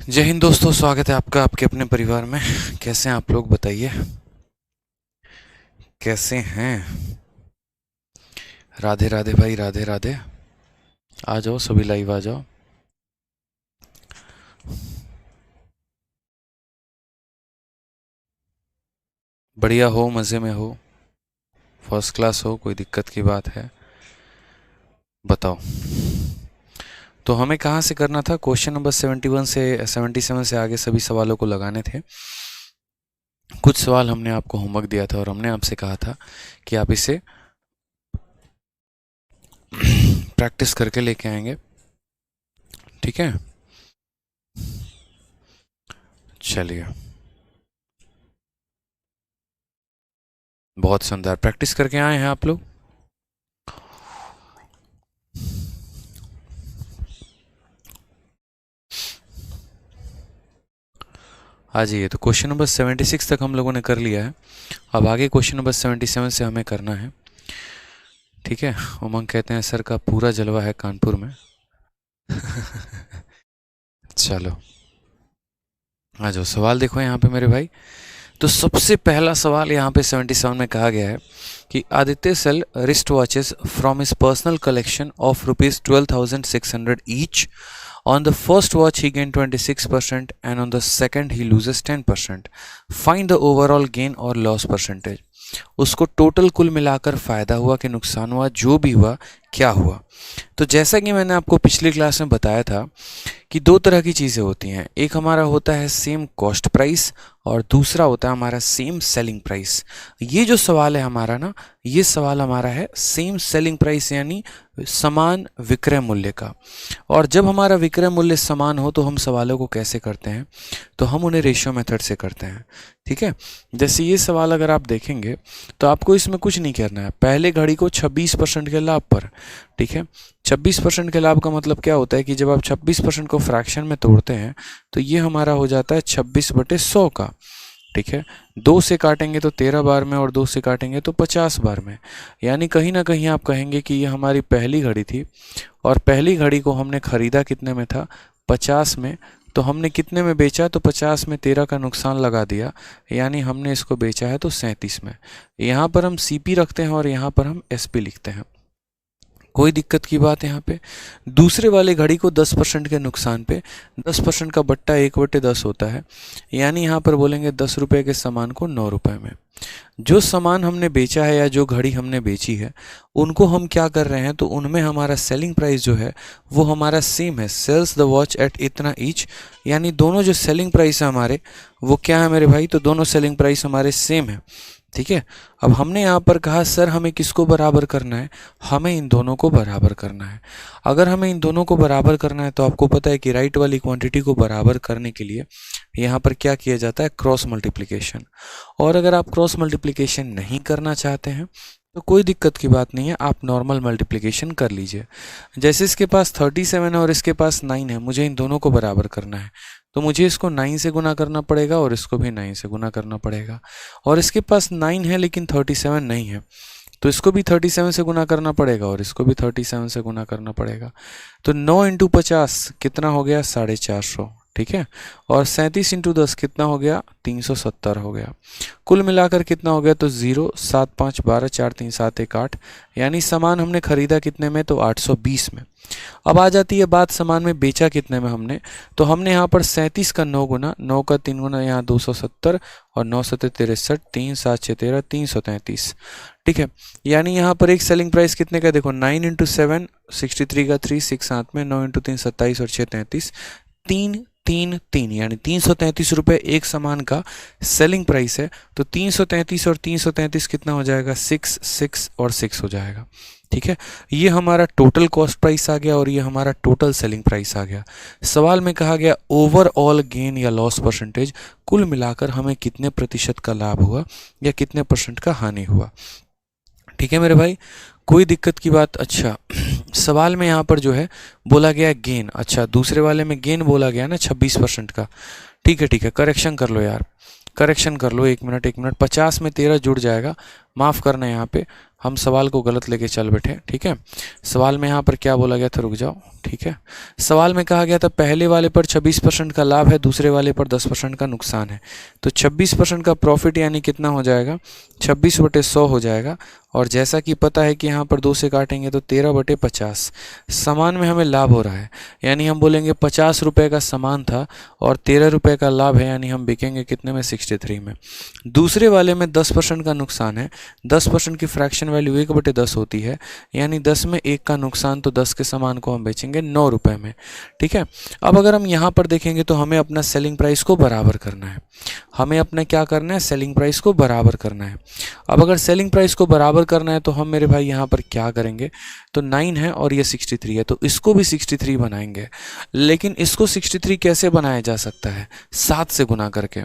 जय हिंद दोस्तों, स्वागत है आपका आपके अपने परिवार में। कैसे हैं आप लोग, बताइए कैसे हैं। राधे राधे भाई, राधे राधे। आ जाओ सभी, लाइव आ जाओ। बढ़िया हो, मज़े में हो, फर्स्ट क्लास हो, कोई दिक्कत की बात है बताओ। तो हमें कहाँ से करना था? क्वेश्चन नंबर 71 से 77 से आगे सभी सवालों को लगाने थे। कुछ सवाल हमने आपको होमवर्क दिया था और हमने आपसे कहा था कि आप इसे प्रैक्टिस करके लेके आएंगे, ठीक है। चलिए, बहुत सुंदर, प्रैक्टिस करके आए हैं आप लोग। आ जाइए। तो क्वेश्चन नंबर 76 तक हम लोगों ने कर लिया है। अब आगे क्वेश्चन नंबर 77 से हमें करना है, ठीक है। उमंग कहते हैं सर का पूरा जलवा है कानपुर में। चलो आ जाओ, सवाल देखो यहाँ पे मेरे भाई। तो सबसे पहला सवाल यहाँ पे 77 में कहा गया है कि Aditya sell wrist watches from his personal collection of ₹12,600 each. On the first watch he gained 26% and on the second he loses 10%. Find the overall gain or loss percentage. उसको टोटल कुल मिलाकर फ़ायदा हुआ कि नुकसान हुआ, जो भी हुआ क्या हुआ। तो जैसा कि मैंने आपको पिछली क्लास में बताया था कि दो तरह की चीज़ें होती हैं। एक हमारा होता है सेम कॉस्ट प्राइस और दूसरा होता है हमारा सेम सेलिंग प्राइस। ये जो सवाल है हमारा ना, ये सवाल हमारा है सेम सेलिंग प्राइस यानी समान विक्रय मूल्य का। और जब हमारा विक्रय मूल्य समान हो तो हम सवालों को कैसे करते हैं? तो हम उन्हें रेशियो मेथड से करते हैं, ठीक है। जैसे ये सवाल अगर आप देखेंगे तो आपको इसमें कुछ नहीं करना है। पहले घड़ी को 26% के लाभ पर, ठीक है। 26% के लाभ का मतलब क्या होता है कि जब आप 26% को फ्रैक्शन में तोड़ते हैं तो ये हमारा हो जाता है 26/100 का, ठीक है। 2 से काटेंगे तो 13 बार में और 2 से काटेंगे तो 50 बार में। यानी कहीं ना कहीं आप कहेंगे कि ये हमारी पहली घड़ी थी और पहली घड़ी को हमने खरीदा कितने में था? 50 में। तो हमने कितने में बेचा? तो 50 में 13 का नुकसान लगा दिया, यानी हमने इसको बेचा है तो 37 में। यहाँ पर हम CP रखते हैं और यहाँ पर हम SP लिखते हैं, कोई दिक्कत की बात यहाँ पे। दूसरे वाले घड़ी को 10% के नुकसान पे 10% का बट्टा 1/10 होता है, यानी यहाँ पर बोलेंगे 10 रुपये के सामान को 9 रुपये में। जो सामान हमने बेचा है या जो घड़ी हमने बेची है उनको हम क्या कर रहे हैं? तो उनमें हमारा सेलिंग प्राइस जो है वो हमारा सेम है, सेल्स द वॉच एट इतना ईच। यानी दोनों जो सेलिंग प्राइस है हमारे वो क्या है मेरे भाई? तो दोनों सेलिंग प्राइस हमारे सेम है, ठीक है। अब हमने यहाँ पर कहा सर हमें किसको बराबर करना है? हमें इन दोनों को बराबर करना है। अगर हमें इन दोनों को बराबर करना है तो आपको पता है कि राइट वाली क्वांटिटी को बराबर करने के लिए यहाँ पर क्या किया जाता है? Cross multiplication. और अगर आप क्रॉस मल्टीप्लिकेशन नहीं करना चाहते हैं तो कोई दिक्कत की बात नहीं है, आप नॉर्मल मल्टीप्लिकेशन कर लीजिए। जैसे इसके पास 37 है और इसके पास 9 है, मुझे इन दोनों को बराबर करना है तो मुझे इसको 9 से गुना करना पड़ेगा और इसको भी 9 से गुना करना पड़ेगा। और इसके पास 9 है लेकिन 37 नहीं है तो इसको भी 37 से गुना करना पड़ेगा और इसको भी 37 से गुना करना पड़ेगा। तो 9 × 50 कितना हो गया? 450, ठीक है। और 37 × 10 कितना हो गया? 370 हो गया। कुल मिलाकर कितना हो गया? तो 0 7 5 12 4 3 7 1 8, यानी सामान हमने खरीदा कितने में? तो 820 में। अब आ जाती है बात सामान में बेचा कितने में हमने। तो हमने यहाँ पर 37 का 9 गुना, 9 का 3 गुना, यहाँ 270 और 9 7 63, 3 7 6 13, 333, ठीक है। यानी यहाँ पर एक सेलिंग प्राइस कितने का? देखो 9 × 7 63 का 3 6 7 में, 9 × 3 27 और 6 33, 3 3 3, यानी 333 रुपये एक सामान का सेलिंग प्राइस है। तो 333 और 333 कितना हो जाएगा? 6 6 और 6 हो जाएगा, ठीक है। ये हमारा टोटल कॉस्ट प्राइस आ गया और ये हमारा टोटल सेलिंग प्राइस आ गया। सवाल में कहा गया ओवरऑल गेन या लॉस परसेंटेज, कुल मिलाकर हमें कितने प्रतिशत का लाभ हुआ या कितने % का हानि हुआ, ठीक है मेरे भाई, कोई दिक्कत की बात। अच्छा सवाल में यहाँ पर जो है बोला गया गेन, अच्छा दूसरे वाले में गेन बोला गया ना 26% का, ठीक है ठीक है। करेक्शन कर लो यार, करेक्शन कर लो, 1 मिनट 1 मिनट। 50 में 13 जुड़ जाएगा, माफ़ करना यहाँ पे हम सवाल को गलत लेके चल बैठे, ठीक है। सवाल में यहाँ पर क्या बोला गया था, रुक जाओ, ठीक है। सवाल में कहा गया था पहले वाले पर 26% का लाभ है, दूसरे वाले पर 10% का नुकसान है। तो 26% का प्रॉफिट यानी कितना हो जाएगा, 26/100 हो जाएगा। और जैसा कि पता है कि यहाँ पर 2 से काटेंगे तो 13/50। सामान में हमें लाभ हो रहा है, यानी हम बोलेंगे 50 रुपये का सामान था और 13 रुपये का लाभ है, यानी हम बिकेंगे कितने में, 63 में। दूसरे वाले में 10% का नुकसान है, 10% की फ्रैक्शन वैल्यू 1/10 होती है, यानी 10 में 1 का नुकसान, तो 10 के सामान को हम बेचेंगे 9 रुपये में, ठीक है। अब अगर हम यहाँ पर देखेंगे तो हमें अपना सेलिंग प्राइस को बराबर करना है, हमें अपना क्या करना है, सेलिंग प्राइस को बराबर करना है। अब अगर सेलिंग प्राइस को बराबर करना है तो हम मेरे भाई यहाँ पर क्या करेंगे, तो 9 है और ये 63 है, तो इसको भी 63 बनाएंगे। लेकिन इसको 63 कैसे बनाया जा सकता है, 7 से गुना करके।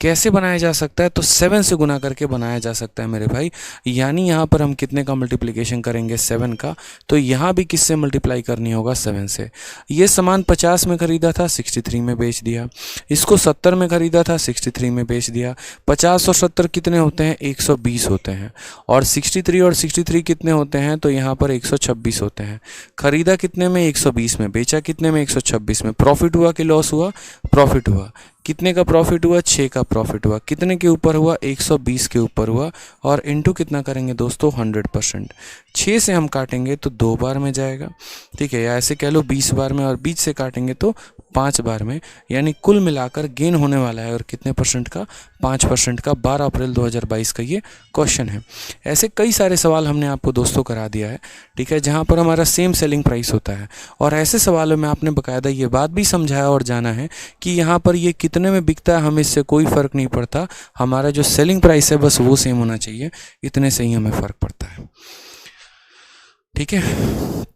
कैसे बनाया जा सकता है, तो 7 से गुना करके बनाया जा सकता है मेरे भाई। यानी यहाँ पर हम कितने का मल्टीप्लिकेशन करेंगे, 7 का, तो यहाँ भी किससे मल्टीप्लाई करनी होगा, 7 से। ये सामान 50 में खरीदा था, 63 में बेच दिया। इसको 70 में खरीदा था, 63 में बेच दिया। 50 और 70 कितने होते हैं, 120 होते हैं। और 63 और 63 कितने होते हैं, तो यहाँ पर 126 होते हैं। खरीदा कितने में, 120 में, बेचा कितने में, 126 में। प्रॉफिट हुआ कि लॉस हुआ, प्रॉफिट हुआ। कितने का प्रॉफिट हुआ, 6 का प्रॉफिट हुआ। कितने के ऊपर हुआ, 120 के ऊपर हुआ। और इनटू कितना करेंगे दोस्तों, 100%। 6 से हम काटेंगे तो 2 बार में जाएगा, ठीक है, या ऐसे कह लो 20 बार में, और बीच से काटेंगे तो 5 बार में। यानी कुल मिलाकर गेन होने वाला है, और कितने परसेंट का, 5% का। 12 अप्रैल 2022 का ये क्वेश्चन है। ऐसे कई सारे सवाल हमने आपको दोस्तों करा दिया है, ठीक है, जहाँ पर हमारा सेम सेलिंग प्राइस होता है। और ऐसे सवालों में आपने बाकायदा ये बात भी समझाया और जाना है कि यहाँ पर ये कितने में बिकता है, हमें इससे कोई फ़र्क नहीं पड़ता। हमारा जो सेलिंग प्राइस है बस वो सेम होना चाहिए, इतने से ही हमें फ़र्क पड़ता है, ठीक है।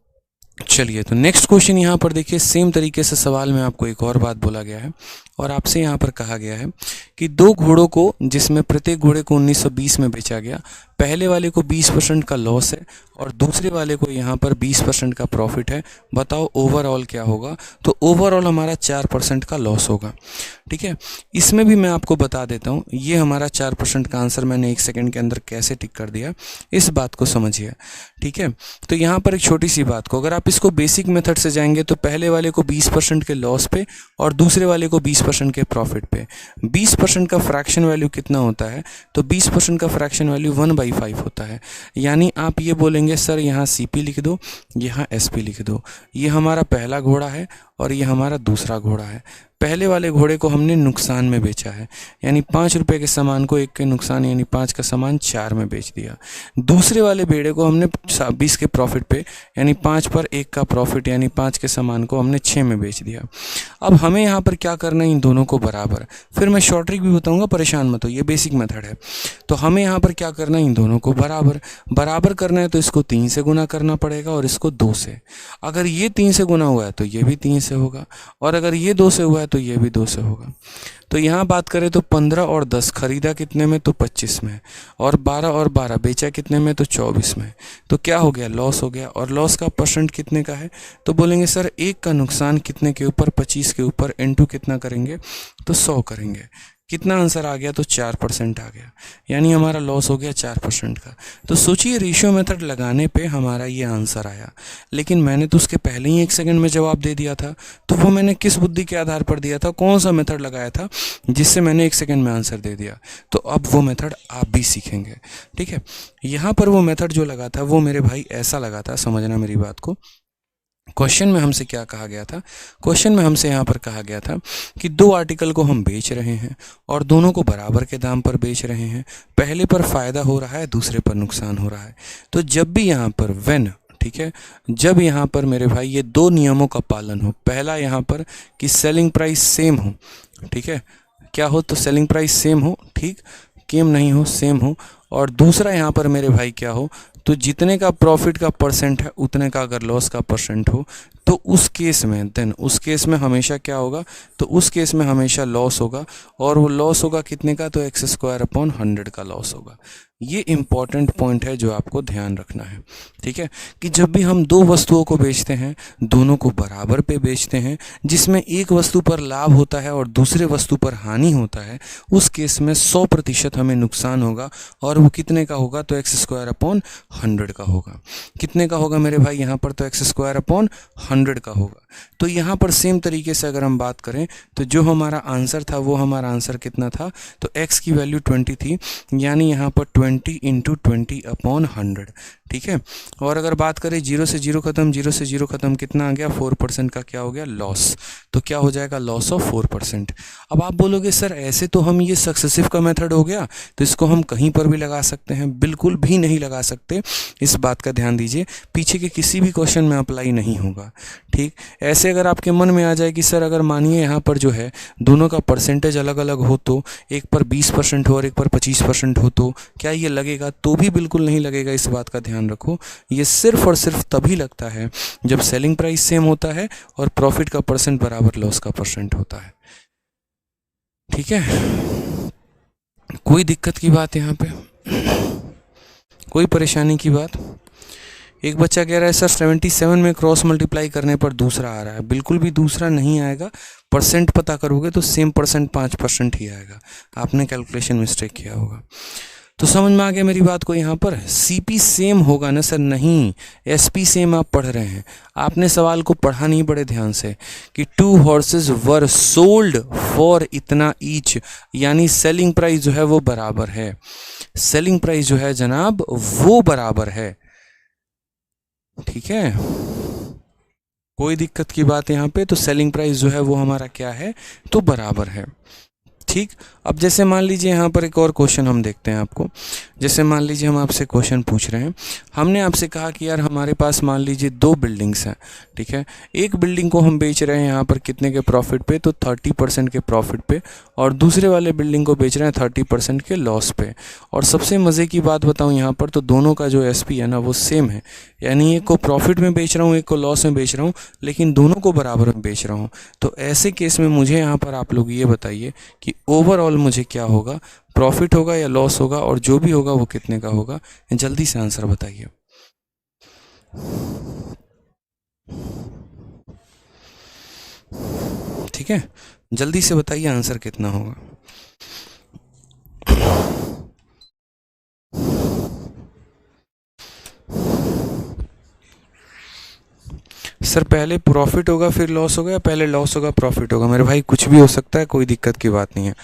चलिए, तो नेक्स्ट क्वेश्चन यहाँ पर देखिए, सेम तरीके से सवाल में आपको एक और बात बोला गया है, और आपसे यहाँ पर कहा गया है कि 2 घोड़ों को, जिसमें प्रत्येक घोड़े को 1920 में बेचा गया, पहले वाले को 20% का लॉस है और दूसरे वाले को यहाँ पर 20% का प्रॉफिट है। बताओ ओवरऑल क्या होगा, तो ओवरऑल हमारा 4% का लॉस होगा, ठीक है। इसमें भी मैं आपको बता देता हूँ, ये हमारा 4% का आंसर मैंने 1 सेकंड के अंदर कैसे टिक कर दिया, इस बात को समझिए, ठीक है। तो यहाँ पर एक छोटी सी बात को, अगर आप इसको बेसिक मेथड से जाएंगे तो पहले वाले को 20% के लॉस पे और दूसरे वाले को 20% के प्रॉफिट पे। 20% का फ्रैक्शन वैल्यू कितना होता है, तो 20% का फ्रैक्शन वैल्यू 1/5 होता है। यानी आप ये बोलेंगे सर यहाँ CP लिख दो, यहाँ SP लिख दो। ये हमारा पहला घोड़ा है और ये हमारा दूसरा घोड़ा है। पहले वाले घोड़े को हमने नुकसान में बेचा है, यानी 5 रुपये के सामान को 1 के नुकसान, यानी 5 का सामान 4 में बेच दिया। दूसरे वाले भेड़े को हमने 20 के प्रॉफिट पे, यानी 5 पर 1 का प्रॉफिट, यानी 5 के सामान को हमने 6 में बेच दिया। अब हमें यहाँ पर क्या करना है, इन दोनों को बराबर। फिर मैं शॉर्ट ट्रिक भी बताऊँगा, परेशान मत हो, ये बेसिक मेथड है। तो हमें यहाँ पर क्या करना है, इन दोनों को बराबर करना है, तो इसको 3 से गुना करना पड़ेगा और इसको 2 से। अगर ये 3 से गुना हुआ है तो ये भी 3 से होगा, और अगर ये 2 से हुआ है तो ये भी 2 से होगा। तो यहाँ बात करें तो 15 और 10 खरीदा कितने में, तो 25 में, और 12 और 12 बेचा कितने में, तो 24 में। तो क्या हो गया, लॉस हो गया। और लॉस का परसेंट कितने का है, तो बोलेंगे सर 1 का नुकसान कितने के ऊपर, 25 के ऊपर, इनटू कितना करेंगे, तो 100 करेंगे। कितना आंसर आ गया, तो 4% आ गया, यानी हमारा लॉस हो गया 4% का। तो सोचिए, रेशियो मेथड लगाने पे हमारा ये आंसर आया, लेकिन मैंने तो उसके पहले ही 1 सेकंड में जवाब दे दिया था। तो वो मैंने किस बुद्धि के आधार पर दिया था, कौन सा मेथड लगाया था जिससे मैंने 1 सेकंड में आंसर दे दिया। तो अब वो मेथड आप भी सीखेंगे, ठीक है। यहाँ पर वो मेथड जो लगा था वो मेरे भाई ऐसा लगा था, समझना मेरी बात को। क्वेश्चन में हमसे क्या कहा गया था, क्वेश्चन में हमसे यहाँ पर कहा गया था कि 2 आर्टिकल को हम बेच रहे हैं और दोनों को बराबर के दाम पर बेच रहे हैं। पहले पर फ़ायदा हो रहा है, दूसरे पर नुकसान हो रहा है। तो जब भी यहाँ पर व्हेन, ठीक है, जब यहाँ पर मेरे भाई ये 2 नियमों का पालन हो, पहला यहाँ पर कि सेलिंग प्राइस सेम हो, ठीक है, क्या हो, तो सेलिंग प्राइस सेम हो, ठीक, केम नहीं हो, सेम हो। और दूसरा यहाँ पर मेरे भाई क्या हो, तो जितने का प्रॉफिट का परसेंट है उतने का अगर लॉस का परसेंट हो, तो उस केस में उस केस में हमेशा क्या होगा, तो उस केस में हमेशा लॉस होगा। और वो लॉस होगा कितने का, तो x² अपॉन 100 का लॉस होगा। ये इंपॉर्टेंट पॉइंट है जो आपको ध्यान रखना है, ठीक है, कि जब भी हम दो वस्तुओं को बेचते हैं दोनों को बराबर पे बेचते हैं, जिसमें एक वस्तु पर लाभ होता है और दूसरे वस्तु पर हानि होता है, उस केस में 100% हमें नुकसान होगा। और वो कितने का होगा? तो x² का होगा। कितने का होगा मेरे भाई यहाँ पर? तो x² का होगा। तो यहाँ पर सेम तरीके से अगर हम बात करें तो जो हमारा आंसर था वो हमारा आंसर कितना था? तो x की वैल्यू 20 थी, यानी यहाँ पर 20 × 20/100, ठीक है। और अगर बात करें 0 से 0 खत्म, 0 से 0 खत्म, कितना आ गया? 4% का क्या हो गया? लॉस। तो क्या हो जाएगा? Loss of 4%। अब आप बोलोगे सर ऐसे तो हम ये सक्सेसिव का मेथड हो गया, तो इसको हम कहीं पर भी लगा सकते हैं। बिल्कुल भी नहीं लगा सकते, इस बात का ध्यान दीजिए, पीछे के किसी भी क्वेश्चन में अप्लाई नहीं होगा, ठीक। ऐसे अगर आपके मन में आ जाए कि सर अगर मानिए यहाँ पर जो है दोनों का परसेंटेज अलग अलग हो, तो एक पर 20% हो और एक पर 25% हो, तो क्या ये लगेगा? तो भी बिल्कुल नहीं लगेगा, इस बात का ध्यान रखो। ये सिर्फ और सिर्फ तभी लगता है जब सेलिंग प्राइस सेम होता है और प्रॉफिट का परसेंट बराबर लॉस का परसेंट होता है, ठीक है। कोई दिक्कत की बात यहाँ पे? कोई परेशानी की बात? एक बच्चा कह रहा है सर 77 में क्रॉस मल्टीप्लाई करने पर दूसरा आ रहा है। बिल्कुल भी दूसरा नहीं आएगा, परसेंट पता करोगे तो सेम परसेंट 5% ही आएगा, आपने कैलकुलेशन मिस्टेक किया होगा। तो समझ में आ गया मेरी बात को? यहाँ पर सीपी सेम होगा ना सर? नहीं, एसपी सेम आप पढ़ रहे हैं, आपने सवाल को पढ़ा नहीं बड़े ध्यान से, कि 2 हॉर्सेस वर सोल्ड फॉर इतना ईच, यानी सेलिंग प्राइस जो है वो बराबर है। सेलिंग प्राइस जो है जनाब वो बराबर है, ठीक है। कोई दिक्कत की बात यहाँ पे? तो सेलिंग प्राइस जो है वो हमारा क्या है? तो बराबर है, ठीक। अब जैसे मान लीजिए यहाँ पर एक और क्वेश्चन हम देखते हैं आपको। जैसे मान लीजिए हम आपसे क्वेश्चन पूछ रहे हैं, हमने आपसे कहा कि यार हमारे पास मान लीजिए 2 बिल्डिंग्स हैं, ठीक है। एक बिल्डिंग को हम बेच रहे हैं यहाँ पर कितने के प्रॉफिट पे? तो 30% के प्रॉफिट पे, और दूसरे वाले बिल्डिंग को बेच रहे हैं 30% के लॉस पे। और सबसे मज़े की बात बताऊँ यहाँ पर, तो दोनों का जो एसपी है ना वो सेम है, यानी एक को प्रॉफिट में बेच रहा हूँ, एक को लॉस में बेच रहा हूँ, लेकिन दोनों को बराबर में बेच रहा हूँ। तो ऐसे केस में मुझे यहाँ पर आप लोग ये बताइए कि ओवरऑल मुझे क्या होगा? प्रॉफिट होगा या लॉस होगा? और जो भी होगा वो कितने का होगा? जल्दी से आंसर बताइए। ठीक है, जल्दी से बताइए आंसर कितना होगा। सर पहले प्रॉफिट होगा फिर लॉस होगा, या पहले लॉस होगा प्रॉफिट होगा? मेरे भाई कुछ भी हो सकता है, कोई दिक्कत की बात नहीं है।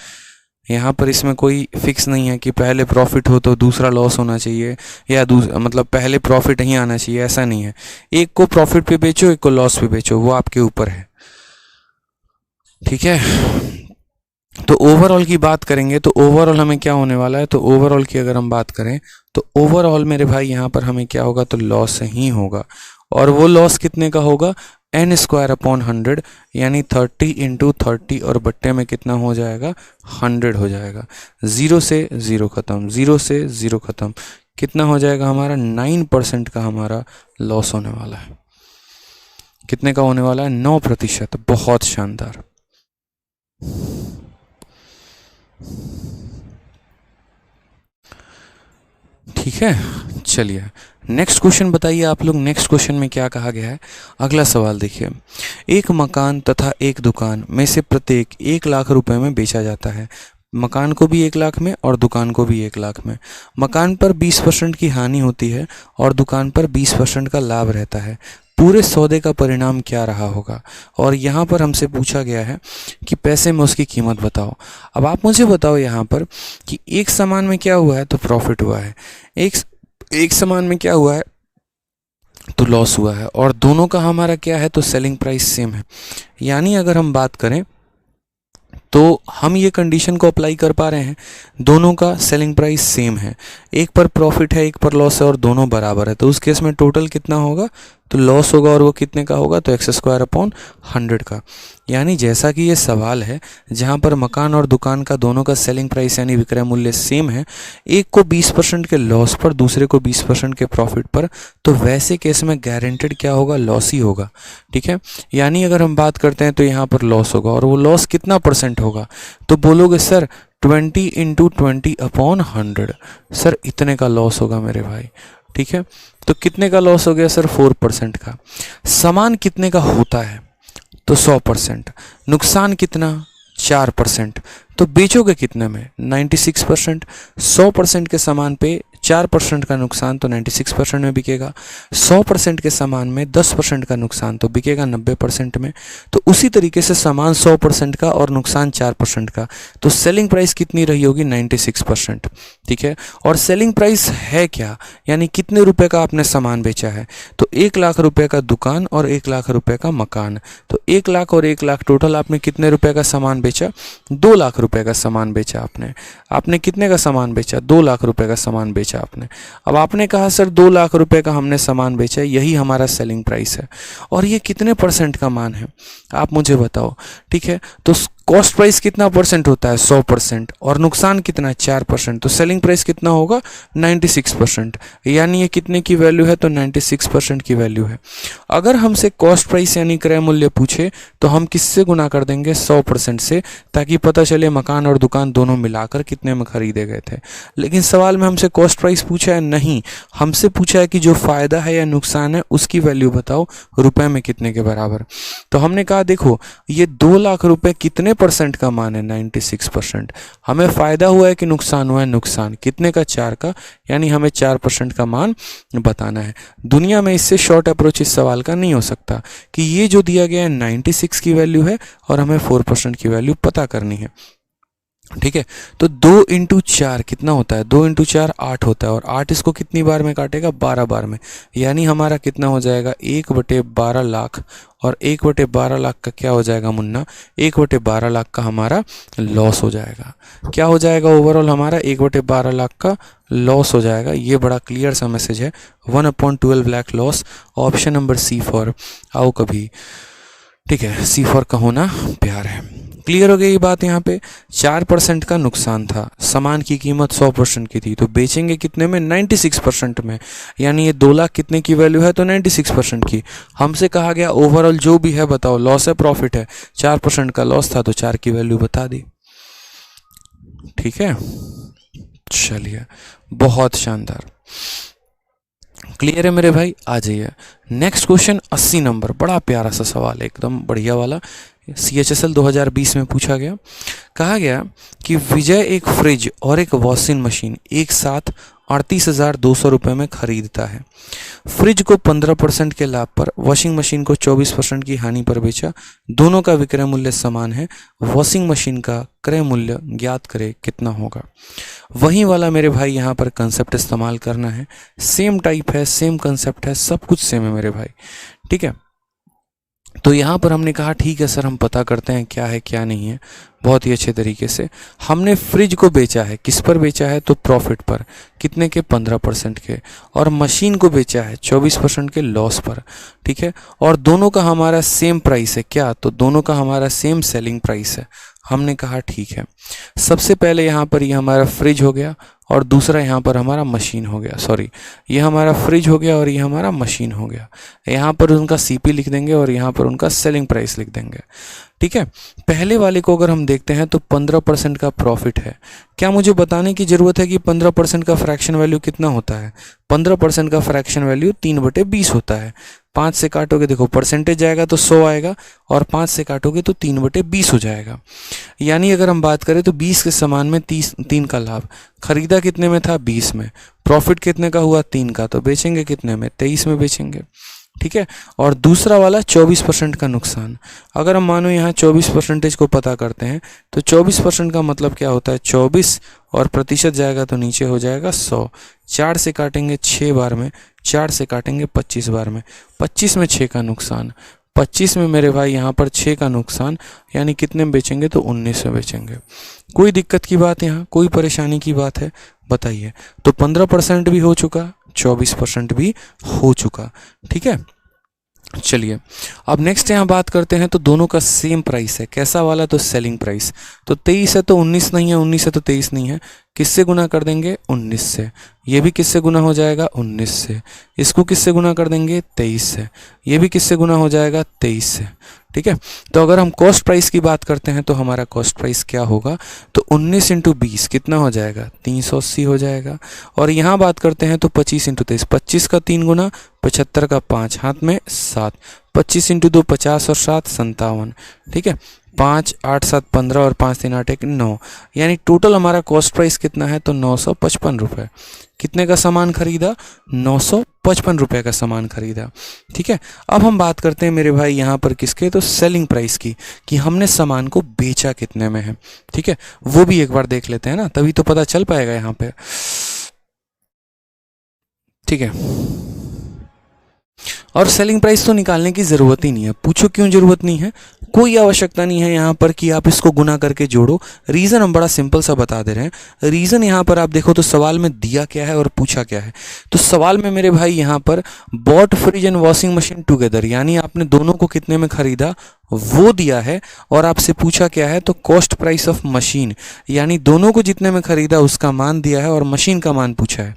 यहाँ पर इसमें कोई फिक्स नहीं है कि पहले प्रॉफिट हो तो दूसरा लॉस होना चाहिए, या मतलब पहले प्रॉफिट ही आना चाहिए, ऐसा नहीं है। एक को प्रॉफिट पे बेचो, एक को लॉस पे बेचो, वो आपके ऊपर है, ठीक है। तो ओवरऑल की बात करेंगे तो ओवरऑल हमें क्या होने वाला है? तो ओवरऑल की अगर हम बात करें तो ओवरऑल मेरे भाई यहाँ पर हमें क्या होगा? तो लॉस ही होगा। और वो लॉस कितने का होगा? n²/100, यानी 30 × 30, और बट्टे में कितना हो जाएगा? 100 हो जाएगा। 0 से 0 खत्म, 0 से 0 खत्म, कितना हो जाएगा हमारा? 9% का हमारा लॉस होने वाला है। कितने का होने वाला है? 9%। बहुत शानदार। ठीक है, चलिए नेक्स्ट क्वेश्चन बताइए आप लोग। नेक्स्ट क्वेश्चन में क्या कहा गया है? अगला सवाल देखिए, एक मकान तथा एक दुकान में से प्रत्येक 1 लाख रुपए में बेचा जाता है। मकान को भी 1 लाख में और दुकान को भी 1 लाख में। मकान पर 20% की हानि होती है और दुकान पर 20% का लाभ रहता है। पूरे सौदे का परिणाम क्या रहा होगा? और यहाँ पर हमसे पूछा गया है कि पैसे में उसकी कीमत बताओ। अब आप मुझे बताओ यहाँ पर कि एक सामान में क्या हुआ है? तो प्रॉफिट हुआ है। एक सामान में क्या हुआ है? तो लॉस हुआ है। और दोनों का हमारा क्या है? तो सेलिंग प्राइस सेम है। यानी अगर हम बात करें तो हम ये कंडीशन को अप्लाई कर पा रहे हैं, दोनों का सेलिंग प्राइस सेम है, एक पर प्रॉफिट है एक पर लॉस है और दोनों बराबर है। तो उस केस में टोटल कितना होगा? तो लॉस होगा और वो कितने का होगा, तो एक्स स्क्वायर अपॉन 100 का। यानी जैसा कि ये सवाल है जहाँ पर मकान और दुकान का दोनों का सेलिंग प्राइस यानी विक्रय मूल्य सेम है, एक को 20% के लॉस पर, दूसरे को 20% के प्रॉफिट पर, तो वैसे केस में गारंटेड क्या होगा, लॉस ही होगा। ठीक है, यानी अगर हम बात करते हैं तो यहाँ पर लॉस होगा, और वो लॉस कितना परसेंट होगा, तो बोलोगे सर 20 इंटू 20 अपॉन 100। सर इतने का लॉस होगा मेरे भाई। ठीक है, तो कितने का लॉस हो गया सर, 4% का। सामान कितने का होता है, तो 100%। नुकसान कितना, 4%। तो बेचोगे कितने में, 96%। 100% के सामान पे 4% का नुकसान तो 96% में बिकेगा, 100% के सामान में 10% का नुकसान तो बिकेगा 90% में। तो उसी तरीके से सामान 100% का और नुकसान 4% का, तो सेलिंग प्राइस कितनी रही होगी, 96%। ठीक है, और सेलिंग प्राइस है क्या, यानी कितने रुपए का आपने सामान बेचा है, तो 1 लाख रुपए का दुकान और 1 लाख रुपए का मकान। तो 1 लाख और 1 लाख टोटल आपने कितने रुपए का सामान बेचा, 2 लाख रुपए का सामान बेचा आपने कितने का सामान बेचा, 2 लाख रुपए का सामान बेचा आपने। अब आपने कहा सर 2 लाख रुपए का हमने सामान बेचा, यही हमारा सेलिंग प्राइस है, और ये कितने परसेंट का मान है, आप मुझे बताओ। ठीक है, तो कॉस्ट प्राइस कितना परसेंट होता है, 100%, और नुकसान कितना है, 4%, तो सेलिंग प्राइस कितना होगा, 96%। यानी ये कितने की वैल्यू है, तो 96% की वैल्यू है। अगर हमसे कॉस्ट प्राइस यानी क्रय मूल्य पूछे तो हम किससे गुना कर देंगे, 100% से, ताकि पता चले मकान और दुकान दोनों मिलाकर कितने में खरीदे गए थे। लेकिन सवाल में हमसे कॉस्ट प्राइस पूछा है नहीं, हमसे पूछा है कि जो फायदा है या नुकसान है उसकी वैल्यू बताओ रुपए में कितने के बराबर। तो हमने कहा देखो ये 2 लाख रुपए कितने परसेंट का मान है, 96%। हमें फायदा हुआ है कि नुकसान हुआ है, नुकसान कितने का, 4 का, यानी हमें 4% का मान बताना है। दुनिया में इससे शॉर्ट अप्रोच इस सवाल का नहीं हो सकता कि ये जो दिया गया है 96 की वैल्यू है और हमें 4% की वैल्यू पता करनी है। ठीक है, तो 2 इंटू 4 कितना होता है, 2 इंटू 4 8 होता है, और 8 इसको कितनी बार में काटेगा, 12 बार में। यानी हमारा कितना हो जाएगा, 1/12 लाख, और 1/12 लाख का क्या हो जाएगा मुन्ना, 1/12 लाख का हमारा लॉस हो जाएगा। क्या हो जाएगा ओवरऑल हमारा, 1/12 लाख का लॉस हो जाएगा। ये बड़ा क्लियर सा मैसेज है, 1/12 lakh loss. Option number C for आओ कभी। ठीक है, सी फॉर का होना प्यार है। क्लियर हो गई ये बात। यहाँ पे 4% का नुकसान था, सामान की कीमत 100% की थी, तो बेचेंगे कितने में, 96% में। यानी ये 2 लाख कितने की वैल्यू है, तो 96% की। हमसे कहा गया ओवरऑल जो भी है बताओ, लॉस है प्रॉफिट है, 4% का लॉस था तो 4 की वैल्यू बता दी। ठीक है, चलिए बहुत शानदार, क्लियर है मेरे भाई। आ जाइए नेक्स्ट क्वेश्चन, 80 नंबर, बड़ा प्यारा सा सवाल है, एकदम बढ़िया वाला। CHSL 2020 में पूछा गया। कहा गया कि विजय एक फ्रिज और एक वॉशिंग मशीन एक साथ 38,200 रुपये में खरीदता है। फ्रिज को 15% के लाभ पर, वॉशिंग मशीन को 24% की हानि पर बेचा। दोनों का विक्रय मूल्य समान है, वॉशिंग मशीन का क्रय मूल्य ज्ञात करे कितना होगा। वही वाला मेरे भाई यहाँ पर कंसेप्ट इस्तेमाल करना है, सेम टाइप है, सेम कंसेप्ट है, सब कुछ सेम है मेरे भाई। ठीक है, तो यहाँ पर हमने कहा ठीक है सर हम पता करते हैं क्या है क्या नहीं है। बहुत ही अच्छे तरीके से हमने फ्रिज को बेचा है, किस पर बेचा है, तो प्रॉफिट पर, कितने के, 15% के, और मशीन को बेचा है 24% के लॉस पर। ठीक है, और दोनों का हमारा सेम प्राइस है क्या, तो दोनों का हमारा सेम सेलिंग प्राइस है। हमने कहा ठीक है, सबसे पहले यहाँ पर ये हमारा फ्रिज हो गया और दूसरा यहाँ पर हमारा मशीन हो गया, सॉरी ये हमारा फ्रिज हो गया और ये हमारा मशीन हो गया। यहाँ पर उनका CP लिख देंगे और यहाँ पर उनका सेलिंग प्राइस लिख देंगे। ठीक है, पहले वाले को अगर हम देखते हैं तो 15% का प्रॉफिट है। क्या मुझे बताने की ज़रूरत है कि 15% का फ्रैक्शन वैल्यू कितना होता है, 15% का फ्रैक्शन वैल्यू 3/20 होता है। 5 से काटोगे देखो परसेंटेज जाएगा तो 100 आएगा, और 5 से काटोगे तो 3/20 हो जाएगा। यानी अगर हम बात करें तो 20 के समान में 3 का लाभ, खरीदा कितने में था, 20 में, प्रॉफिट कितने का हुआ, 3 का, तो बेचेंगे कितने में, 23 में बेचेंगे। ठीक है, और दूसरा वाला 24% का नुकसान। अगर हम मानो यहाँ 24% को पता करते हैं तो 24% का मतलब क्या होता है, 24 और प्रतिशत जाएगा तो नीचे हो जाएगा 100। 4 से काटेंगे 6 बार में, 4 से काटेंगे 25 बार में, 25 में 6 का नुकसान, 25 में मेरे भाई यहाँ पर 6 का नुकसान, यानी कितने में बेचेंगे, तो 19 में बेचेंगे। कोई दिक्कत की बात यहाँ, कोई परेशानी की बात है बताइए। तो 15% भी हो चुका, 24% भी हो चुका। ठीक है, चलिए अब नेक्स्ट यहाँ बात करते हैं, तो दोनों का सेम प्राइस है, कैसा वाला, तो सेलिंग प्राइस। तो 23 है तो 19 नहीं है, 19 है तो 23 नहीं है, किससे गुना कर देंगे, 19 से। ये भी किससे गुना हो जाएगा, 19 से। इसको किससे गुना कर देंगे, 23 से। ये भी किससे गुना हो जाएगा, 23 से। ठीक है, तो अगर हम कॉस्ट प्राइस की बात करते हैं तो हमारा कॉस्ट प्राइस क्या होगा, तो 19 इंटू 20 कितना हो जाएगा, 380 हो जाएगा। और यहाँ बात करते हैं तो 25 इंटू 23, 25 का 3 गुना, 75 का 5, हाथ में 7, 25 इंटू 2 50 और 7 57। ठीक है, 5 8 7 15 और 5 3 8 1 9, यानी टोटल हमारा कॉस्ट प्राइस कितना है, तो 955 रुपये। कितने का सामान खरीदा, 955 रुपये का सामान खरीदा। ठीक है, अब हम बात करते हैं मेरे भाई यहाँ पर किसके, तो सेलिंग प्राइस की, कि हमने सामान को बेचा कितने में है। ठीक है, वो भी एक बार देख लेते हैं ना, तभी तो पता चल पाएगा यहाँ पे। ठीक है, और सेलिंग प्राइस तो निकालने की ज़रूरत ही नहीं है। पूछो क्यों ज़रूरत नहीं है, कोई आवश्यकता नहीं है यहाँ पर कि आप इसको गुना करके जोड़ो। रीज़न हम बड़ा सिंपल सा बता दे रहे हैं। रीज़न यहाँ पर आप देखो तो सवाल में दिया क्या है और पूछा क्या है। तो सवाल में मेरे भाई यहाँ पर bought fridge and washing machine together, यानी आपने दोनों को कितने में खरीदा वो दिया है, और आपसे पूछा क्या है, तो कॉस्ट प्राइस ऑफ मशीन, यानी दोनों को जितने में खरीदा उसका मान दिया है और मशीन का मान पूछा है।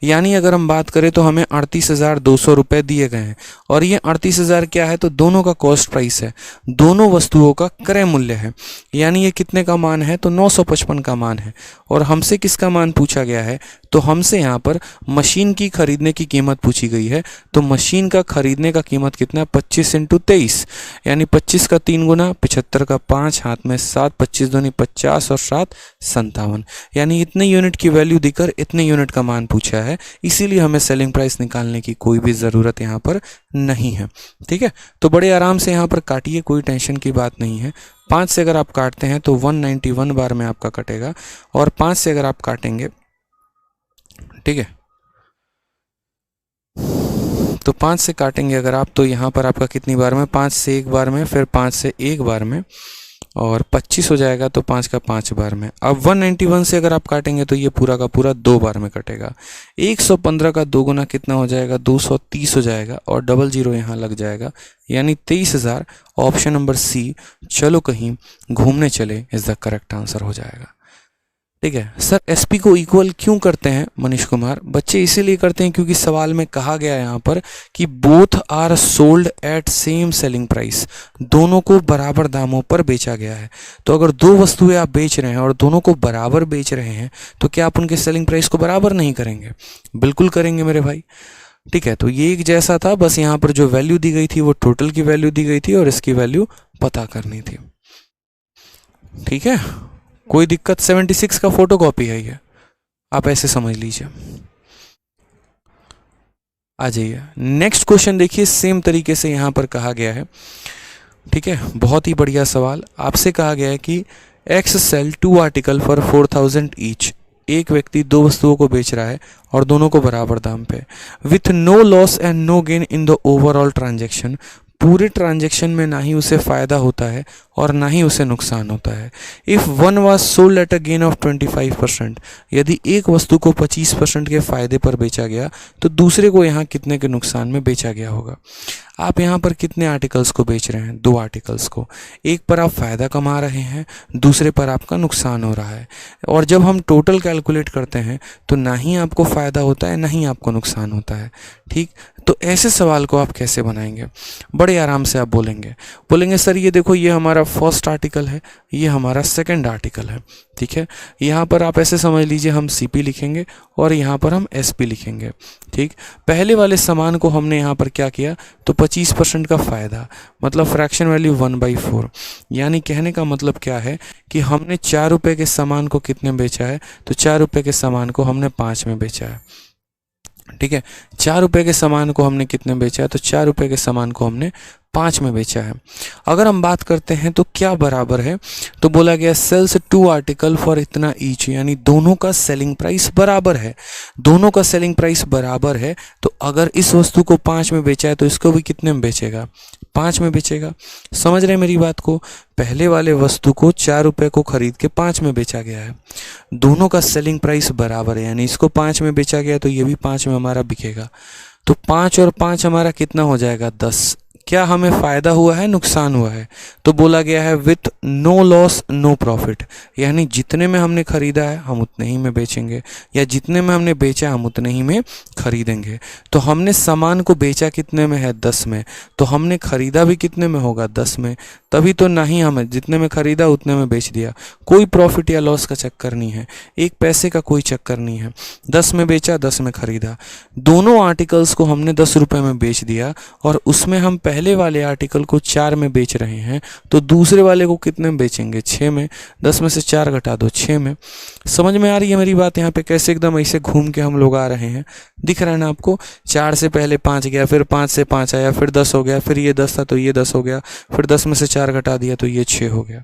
यानी अगर हम बात करें तो हमें 38,200 रुपये दिए गए हैं, और ये 38,000 क्या है, तो दोनों का कॉस्ट प्राइस है, दोनों वस्तुओं का क्रय मूल्य है। यानी ये कितने का मान है, तो 955 का मान है। और हमसे किसका मान पूछा गया है, तो हमसे यहाँ पर मशीन की खरीदने की कीमत पूछी गई है। तो मशीन का खरीदने का कीमत कितना है, 25 इंटू 23, यानी 25 का 3 गुना, 75 का 5, हाथ में 7, 25 दूनी 50 और 7 57, यानी इतने यूनिट की वैल्यू देकर इतने यूनिट का मान पूछा है। इसीलिए हमें सेलिंग प्राइस निकालने की कोई भी ज़रूरत यहाँ पर नहीं है। ठीक है, तो बड़े आराम से यहाँ पर काटिए, कोई टेंशन की बात नहीं है। 5 से अगर आप काटते हैं तो 191 बार में आपका कटेगा, और 5 से अगर आप काटेंगे, ठीक है, तो 5 से काटेंगे अगर आप, तो यहाँ पर आपका कितनी बार में, 5 से 1 बार में, फिर 5 से 1 बार में, और 25 हो जाएगा तो 5 का 5 बार में। अब 191 से अगर आप काटेंगे तो ये पूरा का पूरा 2 बार में कटेगा। 115 का 2 गुना कितना हो जाएगा, 230 हो जाएगा, और डबल जीरो यहाँ लग जाएगा, यानी 23,000। ऑप्शन नंबर सी, चलो कहीं घूमने चले, इज द करेक्ट आंसर हो जाएगा। ठीक है सर, एसपी को इक्वल क्यों करते हैं मनीष कुमार? बच्चे इसीलिए करते हैं क्योंकि सवाल में कहा गया है यहाँ पर कि both are sold at same selling price, दोनों को बराबर दामों पर बेचा गया है। तो अगर दो वस्तुएं आप बेच रहे हैं और दोनों को बराबर बेच रहे हैं, तो क्या आप उनके सेलिंग प्राइस को बराबर नहीं करेंगे? बिल्कुल करेंगे मेरे भाई। ठीक है, तो ये एक जैसा था, बस यहाँ पर जो वैल्यू दी गई थी वो टोटल की वैल्यू दी गई थी और इसकी वैल्यू पता करनी थी। ठीक है, कोई दिक्कत? 76 का फोटो कॉपी है ये, आप ऐसे समझ लीजिए। आ जाइए नेक्स्ट क्वेश्चन देखिए, सेम तरीके से यहाँ पर कहा गया है। ठीक है, बहुत ही बढ़िया सवाल। आपसे कहा गया है कि X sell 2 article for 4,000 each. एक व्यक्ति दो वस्तुओं को बेच रहा है और दोनों को बराबर दाम पे, with no loss and no gain in the overall transaction. पूरे ट्रांजैक्शन में ना ही उसे फ़ायदा होता है और ना ही उसे नुकसान होता है। If one was sold at a gain of 25%, यदि एक वस्तु को 25% के फ़ायदे पर बेचा गया तो दूसरे को यहाँ कितने के नुकसान में बेचा गया होगा? आप यहाँ पर कितने आर्टिकल्स को बेच रहे हैं? 2 आर्टिकल्स को। एक पर आप फ़ायदा कमा रहे हैं, दूसरे पर आपका नुकसान हो रहा है। और जब हम टोटल कैलकुलेट करते हैं तो ना ही आपको फ़ायदा होता है ना ही आपको नुकसान होता है। ठीक, तो ऐसे सवाल को आप कैसे बनाएंगे? बड़े आराम से आप बोलेंगे सर ये देखो, ये हमारा फर्स्ट आर्टिकल है, ये हमारा सेकंड आर्टिकल है। ठीक है, यहाँ पर आप ऐसे समझ लीजिए, हम सीपी लिखेंगे और यहाँ पर हम एसपी लिखेंगे। ठीक, पहले वाले सामान को हमने यहाँ पर क्या किया, तो 25% का फ़ायदा, मतलब फ्रैक्शन वैल्यू 1/4। यानी कहने का मतलब क्या है कि हमने 4 रुपये के सामान को कितने बेचा है, तो 4 रुपये के सामान को हमने 5 में बेचा है। ठीक है, 4 रुपये के सामान को हमने कितने बेचा है, तो 4 रुपये के सामान को हमने 5 में बेचा है। अगर हम बात करते हैं तो क्या बराबर है, तो बोला गया सेल्स 2 आर्टिकल फॉर इतना ईच, यानी दोनों का सेलिंग प्राइस बराबर है। दोनों का सेलिंग प्राइस बराबर है, तो अगर इस वस्तु को 5 में बेचा है तो इसको भी कितने में बेचेगा, 5 में बेचेगा। समझ रहे हैं मेरी बात को? पहले वाले वस्तु को 4 रुपये को खरीद के 5 में बेचा गया है, दोनों का सेलिंग प्राइस बराबर है, यानी इसको 5 में बेचा गया तो ये भी 5 में हमारा बिकेगा। तो 5 और 5 हमारा कितना हो जाएगा, 10। क्या हमें फ़ायदा हुआ है, नुकसान हुआ है? तो बोला गया है with no loss no profit, यानी जितने में हमने खरीदा है हम उतने ही में बेचेंगे, या जितने में हमने बेचा हम उतने ही में खरीदेंगे। तो हमने सामान को बेचा कितने में है, 10 में, तो हमने खरीदा भी कितने में होगा, 10 में। तभी तो ना ही हमें जितने में खरीदा उतने में बेच दिया, कोई प्रॉफिट या लॉस का चक्कर नहीं है, एक पैसे का कोई चक्कर नहीं है। 10 में बेचा, 10 में खरीदा, दोनों आर्टिकल्स को हमने 10 रुपये में बेच दिया, और उसमें हम पहले वाले आर्टिकल को 4 में बेच रहे हैं, तो दूसरे वाले को कितने में बेचेंगे, 6 में। 10 में से 4 घटा दो, 6 में। समझ में आ रही है मेरी बात यहाँ पे, कैसे एकदम ऐसे घूम के हम लोग आ रहे हैं, दिख रहा है ना आपको। 4 से पहले 5 गया, फिर 5 से 5 आया, फिर 10 हो गया, फिर ये 10 था तो ये 10 हो गया, फिर 10 में से 4 घटा दिया तो ये 6 हो गया।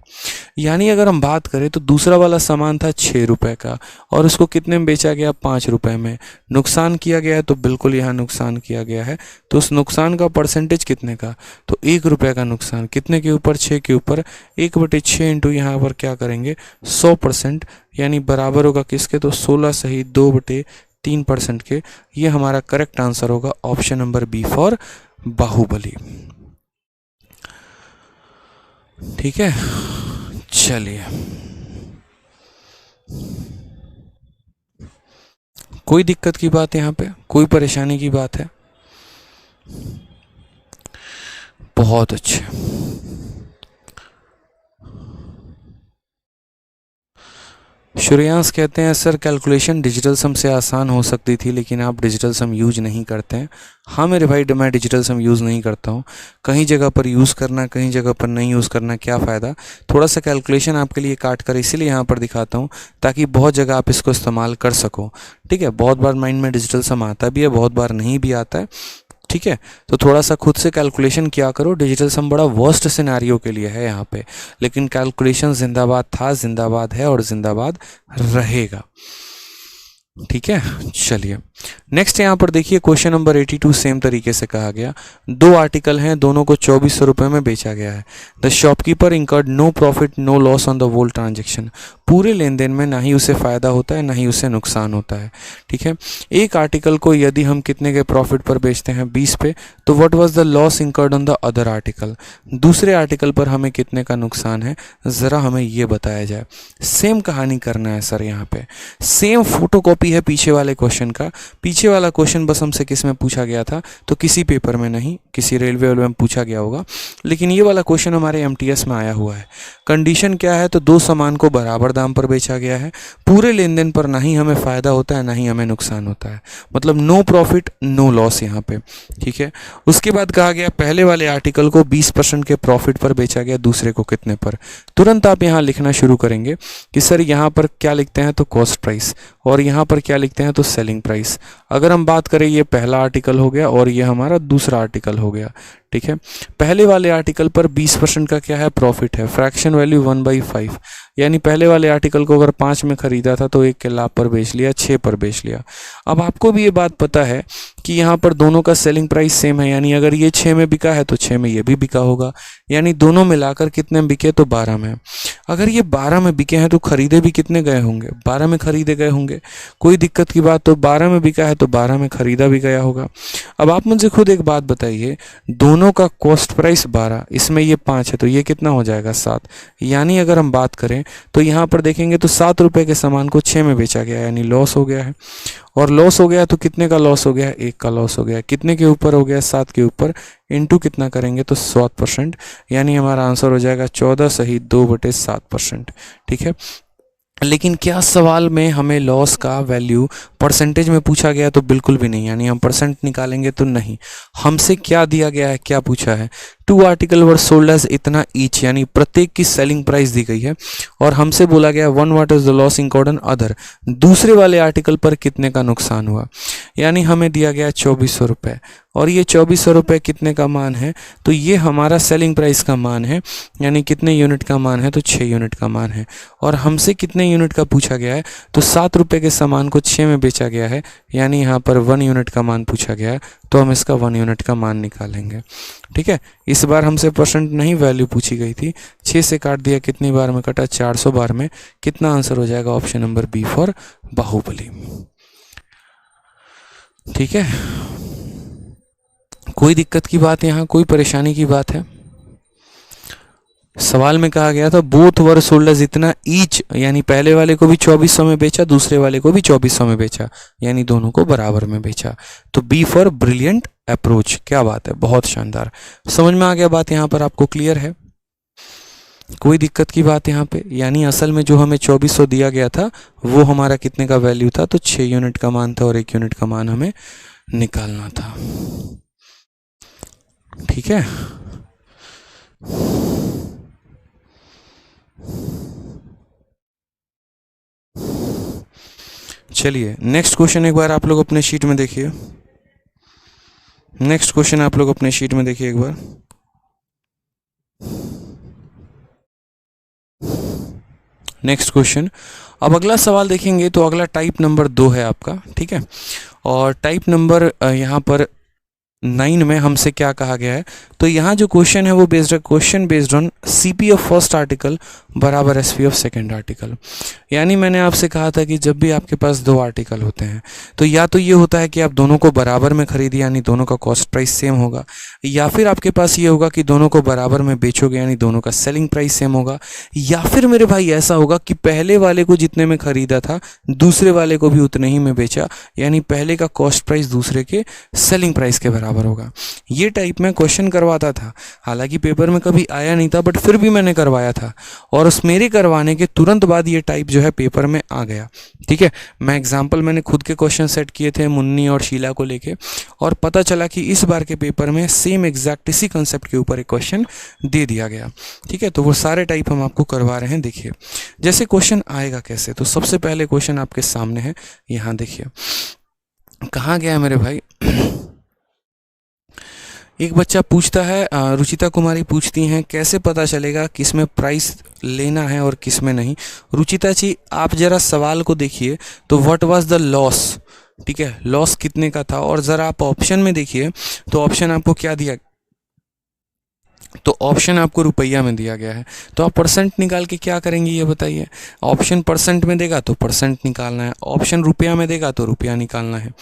यानी अगर हम बात करें तो दूसरा वाला सामान था 6 रुपए का, और उसको कितने में बेचा गया, 5 रुपए में। नुकसान किया गया है, तो बिल्कुल यहाँ नुकसान किया गया है। तो उस नुकसान का परसेंटेज कितने का, तो 1 रुपये का नुकसान, कितने के ऊपर, 6 के ऊपर। 1/6 इंटू यहाँ पर क्या करेंगे, 100%, यानी बराबर होगा किसके, तो 16 सही 2/3% के। ये हमारा करेक्ट आंसर होगा option number B for Baahubali. ठीक है, चलिए, कोई दिक्कत की बात यहाँ पे, कोई परेशानी की बात है? बहुत अच्छे। श्रेयांश कहते हैं सर कैलकुलेशन डिजिटल सम से आसान हो सकती थी, लेकिन आप डिजिटल सम यूज नहीं करते हैं। हाँ मेरे भाई, मैं डिजिटल सम यूज़ नहीं करता हूँ। कहीं जगह पर यूज़ करना, कहीं जगह पर नहीं यूज़ करना, क्या फ़ायदा। थोड़ा सा कैलकुलेशन आपके लिए काट कर इसीलिए यहाँ पर दिखाता हूँ, ताकि बहुत जगह आप इसको इस्तेमाल कर सको। ठीक है, बहुत बार माइंड में डिजिटल सम आता भी है, बहुत बार नहीं भी आता है। ठीक है, तो थोड़ा सा खुद से कैलकुलेशन किया करो। डिजिटल सम बड़ा वर्स्ट सिनेरियो के लिए है यहाँ पे, लेकिन कैलकुलेशन जिंदाबाद था, जिंदाबाद है और जिंदाबाद रहेगा। ठीक है, चलिए नेक्स्ट यहाँ पर देखिए क्वेश्चन नंबर 82 सेम तरीके से कहा गया। 2 आर्टिकल हैं, दोनों को 2400 रुपये में बेचा गया है। The shopkeeper incurred no profit no loss on the whole transaction. पूरे लेन देन में ना ही उसे फ़ायदा होता है ना ही उसे नुकसान होता है। ठीक है, एक आर्टिकल को यदि हम कितने के प्रॉफिट पर बेचते हैं, 20 पे, तो what was the loss incurred on the other article. दूसरे आर्टिकल पर हमें कितने का नुकसान है, ज़रा हमें ये बताया जाए। सेम कहानी करना है सर, यहाँ पे सेम फोटोकॉपी है पीछे वाले क्वेश्चन का। पीछे वाला क्वेश्चन बस हमसे किस में पूछा गया था, तो किसी पेपर में नहीं, किसी रेलवे वाले में पूछा गया होगा, लेकिन ये वाला क्वेश्चन हमारे एमटीएस में आया हुआ है। कंडीशन क्या है, तो 2 सामान को बराबर दाम पर बेचा गया है। पूरे लेन देन पर ना ही हमें फ़ायदा होता है ना ही हमें नुकसान होता है, मतलब नो प्रॉफिट नो लॉस यहाँ पे। ठीक है, उसके बाद कहा गया पहले वाले आर्टिकल को 20% के प्रॉफिट पर बेचा गया, दूसरे को कितने पर। तुरंत आप यहाँ लिखना शुरू करेंगे कि सर यहाँ पर क्या लिखते हैं, तो कॉस्ट प्राइस, और यहाँ पर क्या लिखते हैं, तो सेलिंग प्राइस। अगर हम बात करें, ये पहला आर्टिकल हो गया और ये हमारा दूसरा आर्टिकल हो गया। ठीक है, पहले वाले आर्टिकल पर 20% का क्या है, प्रॉफिट है, फ्रैक्शन वैल्यू 1/5, यानी पहले वाले आर्टिकल को अगर 5 में खरीदा था तो 1 के लाभ पर बेच लिया, 6 पर बेच लिया। अब आपको भी ये बात पता है कि यहाँ पर दोनों का सेलिंग प्राइस सेम है, यानी अगर ये 6 में बिका है तो 6 में ये भी बिका होगा, यानी दोनों मिलाकर कितने में बिके, तो 12 में। अगर ये 12 में बिके हैं तो खरीदे भी कितने गए होंगे, 12 में खरीदे गए होंगे। कोई दिक्कत की बात, तो 12 में बिका है तो 12 में खरीदा भी गया होगा। अब आप मुझे खुद एक बात बताइए, दोनों का कॉस्ट प्राइस 12, इसमें ये 5 है तो ये कितना हो जाएगा, 7। यानी अगर हम बात करें तो यहाँ पर देखेंगे तो 7 रुपये के सामान को 6 में बेचा गया, यानी लॉस हो गया है। और लॉस हो गया तो कितने का लॉस हो गया, 1 का लॉस हो गया। कितने के ऊपर हो गया, 7 के ऊपर, इनटू कितना करेंगे, तो 7%, यानी हमारा आंसर हो जाएगा 14 सही 2/7%। ठीक है, लेकिन क्या सवाल में हमें लॉस का वैल्यू परसेंटेज में पूछा गया, तो बिल्कुल भी नहीं, यानी हम परसेंट निकालेंगे तो नहीं। हमसे क्या दिया गया है, क्या पूछा है, 2 आर्टिकल वर सोल्ड एज इतना ईच, यानी प्रत्येक की सेलिंग प्राइस दी गई है, और हमसे बोला गया 1 what is the loss incurred on other, दूसरे वाले आर्टिकल पर कितने का नुकसान हुआ। यानी हमें दिया गया 2400 रुपये, और ये 2400 रुपये कितने का मान है, तो ये हमारा सेलिंग प्राइस का मान है, यानी कितने यूनिट का मान है, तो 6 यूनिट का मान है। और हमसे कितने यूनिट का पूछा गया है, तो 7 रुपये के सामान को 6 में बेचा गया है, यानी यहाँ पर 1 यूनिट का मान पूछा गया है, तो हम इसका 1 यूनिट का मान निकालेंगे। ठीक है, इस बार हमसे परसेंट नहीं वैल्यू पूछी गई थी। 6 से काट दिया, कितनी बार में कटा, 400 बार में। कितना आंसर हो जाएगा, option number B for Baahubali. ठीक है, कोई दिक्कत की बात यहाँ, कोई परेशानी की बात है? सवाल में कहा गया था बोथ वर सोल्ड एज इतना ईच, यानी पहले वाले को भी 2400 में बेचा, दूसरे वाले को भी 2400 में बेचा, यानी दोनों को बराबर में बेचा। तो बी फॉर ब्रिलियंट अप्रोच। क्या बात है, बहुत शानदार। समझ में आ गया बात, यहाँ पर आपको क्लियर है? कोई दिक्कत की बात यहाँ पे? यानी असल में जो हमें 2400 दिया गया था वो हमारा कितने का वैल्यू था? तो 6 यूनिट का मान था और 1 यूनिट का मान हमें निकालना था। ठीक है, चलिए नेक्स्ट क्वेश्चन एक बार आप लोग अपने शीट में देखिए। नेक्स्ट क्वेश्चन आप लोग अपने शीट में देखिए एक बार। नेक्स्ट क्वेश्चन, अब अगला सवाल देखेंगे तो अगला टाइप नंबर 2 है आपका। ठीक है, और टाइप नंबर यहाँ पर 9 में हमसे क्या कहा गया है? तो यहाँ जो क्वेश्चन है वो question based on CP of first article बराबर एसपी ऑफ सेकंड आर्टिकल। यानी मैंने आपसे कहा था कि जब भी आपके पास 2 आर्टिकल होते हैं तो या तो ये होता है कि आप दोनों को बराबर में खरीदिए यानी दोनों का कॉस्ट प्राइस सेम होगा, या फिर आपके पास ये होगा कि दोनों को बराबर में बेचोगे यानी दोनों का सेलिंग प्राइस सेम होगा, या फिर मेरे भाई ऐसा होगा कि पहले वाले को जितने में खरीदा था दूसरे वाले को भी उतने ही में बेचा, यानी पहले का कॉस्ट प्राइस दूसरे के सेलिंग प्राइस के बराबर होगा। ये टाइप में क्वेश्चन करवाता था, हालांकि पेपर में कभी आया नहीं था बट फिर भी मैंने करवाया था, और उस मेरे करवाने के तुरंत बाद ये टाइप जो है पेपर में आ गया। ठीक है, मैं एग्जांपल मैंने खुद के क्वेश्चन सेट किए थे मुन्नी और शीला को लेके, और पता चला कि इस बार के पेपर में सेम एग्जैक्ट इसी कंसेप्ट के ऊपर एक क्वेश्चन दे दिया गया। ठीक है, तो वो सारे टाइप हम आपको करवा रहे हैं। देखिए जैसे क्वेश्चन आएगा कैसे, तो सबसे पहले क्वेश्चन आपके सामने है, यहाँ देखिए कहाँ गया है मेरे भाई। एक बच्चा पूछता है, रुचिता कुमारी पूछती हैं कैसे पता चलेगा किस में प्राइस लेना है और किस में नहीं। रुचिता जी आप जरा सवाल को देखिए, तो व्हाट वाज द लॉस, ठीक है, लॉस कितने का था, और ज़रा आप ऑप्शन में देखिए तो ऑप्शन आपको क्या दिया, तो ऑप्शन आपको रुपया में दिया गया है, तो आप परसेंट निकाल के क्या करेंगे ये बताइए। ऑप्शन परसेंट में देगा तो परसेंट निकालना है, ऑप्शन रुपया में देगा तो रुपया निकालना है।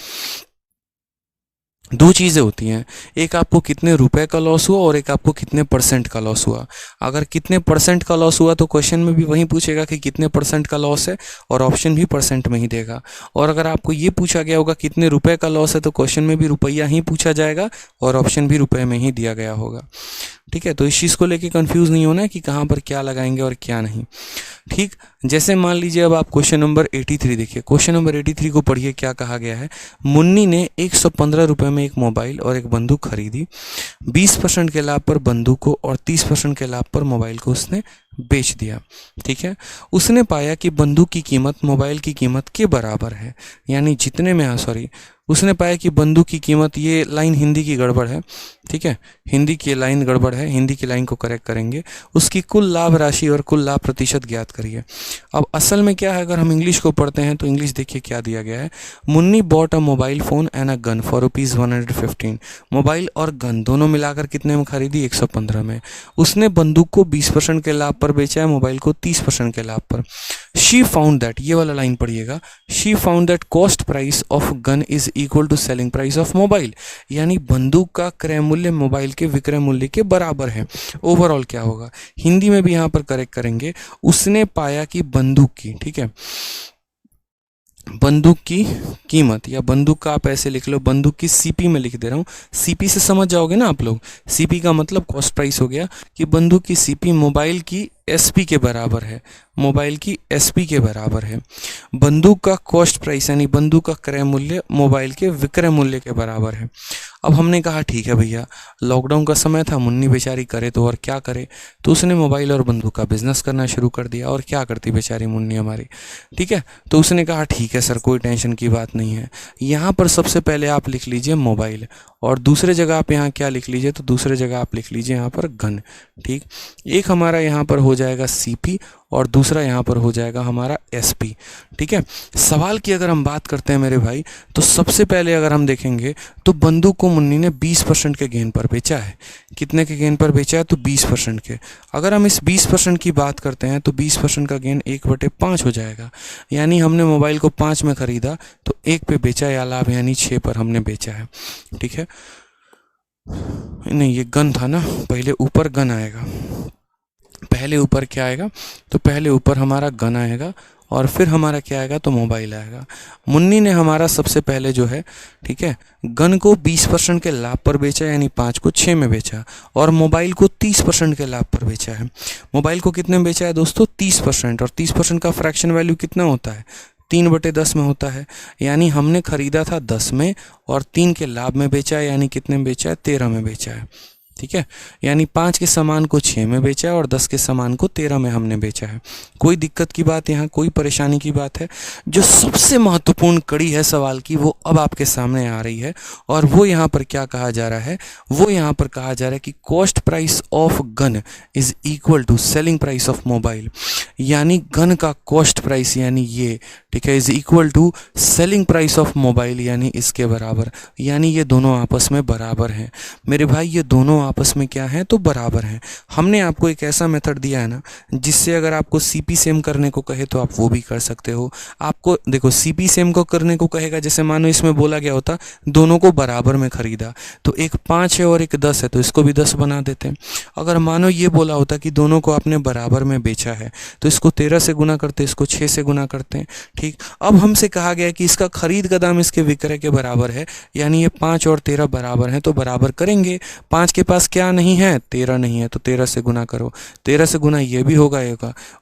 दो चीज़ें होती हैं, एक आपको कितने रुपए का लॉस हुआ और एक आपको कितने परसेंट का लॉस हुआ। अगर कितने परसेंट का लॉस हुआ तो क्वेश्चन में भी वही पूछेगा कि कितने परसेंट का लॉस है, और ऑप्शन भी परसेंट में ही देगा। और अगर आपको ये पूछा गया होगा कितने रुपए का लॉस है तो क्वेश्चन में भी रुपया ही पूछा जाएगा और ऑप्शन भी रुपए में ही दिया गया होगा। ठीक है, तो इस चीज़ को लेके कंफ्यूज नहीं होना है कि कहाँ पर क्या लगाएंगे और क्या नहीं। ठीक, जैसे मान लीजिए अब आप क्वेश्चन नंबर 83 देखिए। क्वेश्चन नंबर 83 को पढ़िए, क्या कहा गया है। मुन्नी ने 115 रुपये में एक मोबाइल और एक बंदूक खरीदी। 20% के लाभ पर बंदूक को और 30% के लाभ पर मोबाइल को उसने बेच दिया। ठीक है, उसने पाया कि बंदूक की कीमत मोबाइल की कीमत के बराबर है, यानी जितने में, उसने पाया कि बंदूक की कीमत, ये लाइन हिंदी की गड़बड़ है, ठीक है, हिंदी की लाइन गड़बड़ है, हिंदी की लाइन को करेक्ट करेंगे। उसकी कुल लाभ राशि और कुल लाभ प्रतिशत ज्ञात करिए। अब असल में क्या है, अगर हम इंग्लिश को पढ़ते हैं तो इंग्लिश देखिए क्या दिया गया है। Munni bought a mobile phone and a gun for ₹115। Mobile और गन दोनों मिलाकर कितने में खरीदी? 115 में। उसने बंदूक को 20% के लाभ पर बेचा है, मोबाइल को 30% के लाभ पर। शी फाउंड दैट, ये वाला लाइन पढ़िएगा, she found that cost price of gun is equal to selling price of mobile, यानी बंदूक का क्रय मूल्य मोबाइल के विक्रय मूल्य के बराबर है। ओवरऑल क्या होगा, हिंदी में भी यहाँ पर करेक्ट करेंगे। उसने पाया कि बंदूक की, ठीक है, बंदूक की कीमत, या बंदूक का आप ऐसे लिख लो, बंदूक की सीपी में लिख दे रहा हूँ, सीपी से समझ जाओगे ना आप लोग। सीपी का मतलब कॉस्ट प्राइस हो गया, कि बंदूक की सीपी मोबाइल की एसपी के बराबर है, मोबाइल की एसपी के बराबर है। बंदूक का कॉस्ट प्राइस यानी बंदूक का क्रय मूल्य मोबाइल के विक्रय मूल्य के बराबर है। अब हमने कहा ठीक है भैया, लॉकडाउन का समय था, मुन्नी बेचारी करे तो और क्या करे, तो उसने मोबाइल और बंदूक का बिजनेस करना शुरू कर दिया। और क्या करती बेचारी मुन्नी हमारी, ठीक है, तो उसने कहा ठीक है सर, कोई टेंशन की बात नहीं है। यहाँ पर सबसे पहले आप लिख लीजिए मोबाइल, और दूसरे जगह आप यहाँ क्या लिख लीजिए, तो दूसरे जगह आप लिख लीजिए यहाँ पर गन। ठीक, एक हमारा यहाँ पर हो जाएगा सीपी और दूसरा यहाँ पर हो जाएगा हमारा एसपी। ठीक है, सवाल की अगर हम बात करते हैं मेरे भाई, तो सबसे पहले अगर हम देखेंगे तो बंदूक को मुन्नी ने 20% के गेन पर बेचा है। कितने के गेन पर बेचा है, तो 20% के। अगर हम इस 20% की बात करते हैं तो 20% का गेन 1/5 हो जाएगा, यानी हमने मोबाइल को 5 में खरीदा तो 1 पे बेचा, या लाभ यानी 6 पर हमने बेचा है। ठीक है, नहीं, ये गन था ना, पहले ऊपर गन आएगा। पहले ऊपर क्या आएगा, तो पहले ऊपर हमारा गन आएगा और फिर हमारा क्या आएगा, तो मोबाइल आएगा। मुन्नी ने हमारा सबसे पहले जो है, ठीक है, गन को 20% के लाभ पर बेचा, यानी 5 को 6 में बेचा, और मोबाइल को 30% के लाभ पर बेचा है। मोबाइल को कितने में बेचा है दोस्तों, 30%, और 30% का फ्रैक्शन वैल्यू कितना होता है, 3/10 में होता है। यानी हमने खरीदा था 10 में और 3 के लाभ में बेचा है, यानी कितने में बेचा है, 13 में बेचा है। ठीक है, यानी 5 के सामान को 6 में बेचा है और 10 के सामान को 13 में हमने बेचा है। कोई दिक्कत की बात, यहाँ कोई परेशानी की बात है? जो सबसे महत्वपूर्ण कड़ी है सवाल की, वो अब आपके सामने आ रही है, और वो यहाँ पर क्या कहा जा रहा है, वो यहाँ पर कहा जा रहा है कि cost price of gun is equal to selling price of mobile. यानी गन का कॉस्ट प्राइस, यानी ये, ठीक है, is equal to selling price of mobile, यानी इसके बराबर। यानी ये दोनों आपस में बराबर हैं मेरे भाई, ये दोनों आपस में क्या है, तो बराबर हैं। हमने आपको एक ऐसा मेथड दिया है ना, जिससे अगर आपको सीपी सेम करने को कहे तो आप वो भी कर सकते हो। आपको देखो, सीपी सेम को करने को कहेगा, जैसे मानो इसमें बोला गया होता दोनों को बराबर में खरीदा, तो एक 5 है और एक 10 है, तो इसको भी 10 बना देते हैं। अगर मानो ये बोला होता कि दोनों को आपने बराबर में बेचा है, तो इसको 13 से गुना करते, इसको 6 से गुना करते हैं। ठीक, अब हमसे कहा गया कि इसका खरीद का दाम इसके विक्रय के बराबर है, यानी ये 5 और 13 बराबर हैं, तो बराबर करेंगे। 5 के पास क्या नहीं है, 13 नहीं है, तो 13 से गुना करो, 13 से गुना ये भी होगा,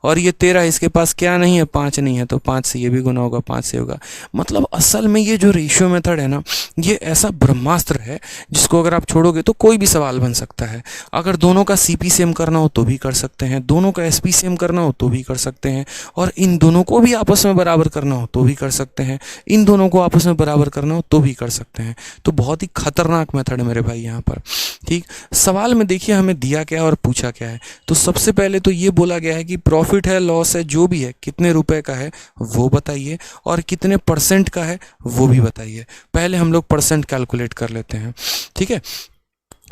और ये 13 इसके पास क्या नहीं है, 5 नहीं है, तो 5 से ये भी गुना होगा, 5 से होगा। मतलब असल में ये जो रेशियो मेथड है ना, ये ऐसा ब्रह्मास्त्र है जिसको अगर आप छोड़ोगे तो कोई भी सवाल बन सकता है। अगर दोनों का सीपी सेम करना हो तो भी कर सकते हैं, दोनों का एसपी सेम करना हो तो भी कर सकते हैं, और इन दोनों को भी आपस में बराबर करना हो तो भी कर सकते हैं, इन दोनों को आपस में बराबर करना हो तो भी कर सकते हैं। तो बहुत ही खतरनाक मेथड है मेरे भाई यहाँ पर। ठीक, सवाल में देखिए हमें दिया क्या है और पूछा क्या है। तो सबसे पहले तो ये बोला गया है कि प्रॉफिट है, लॉस है, जो भी है, कितने रुपए का है वो बताइए, और कितने परसेंट का है वो भी बताइए। पहले हम लोग परसेंट कैलकुलेट कर लेते हैं। ठीक है,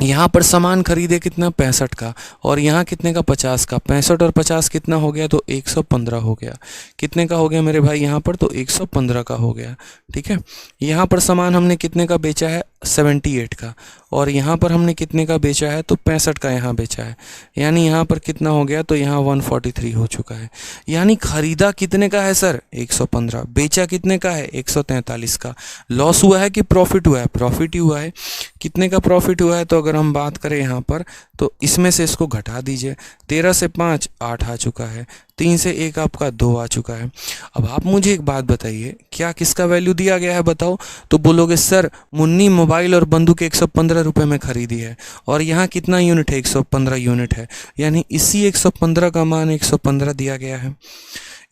यहाँ पर सामान खरीदे कितना, 65 का, और यहाँ कितने का, 50 का। 65 और 50 कितना हो गया, तो 115 हो गया। कितने का हो गया मेरे भाई यहाँ पर, तो 115 का हो गया। ठीक है, यहाँ पर सामान हमने कितने का बेचा है, 78 का, और यहाँ पर हमने कितने का बेचा है, तो 65 का यहाँ बेचा है। यानी यहाँ पर कितना हो गया, तो यहाँ 143 हो चुका है। यानी खरीदा कितने का है सर, 115, बेचा कितने का है, 143 का। लॉस हुआ है कि प्रॉफिट हुआ है, प्रॉफिट ही हुआ है। कितने का प्रॉफिट हुआ है, तो अगर हम बात करें यहाँ पर, तो इसमें से इसको घटा दीजिए, 13 से 5 8 आ चुका है, 3 से 1 आपका 2 आ चुका है। अब आप मुझे एक बात बताइए, क्या किसका वैल्यू दिया गया है बताओ? तो बोलोगे सर मुन्नी मोबाइल और बंदूक 115 रुपये में खरीदी है, और यहाँ कितना यूनिट है, 115 यूनिट है, यानी इसी 115 का मान 115 दिया गया है,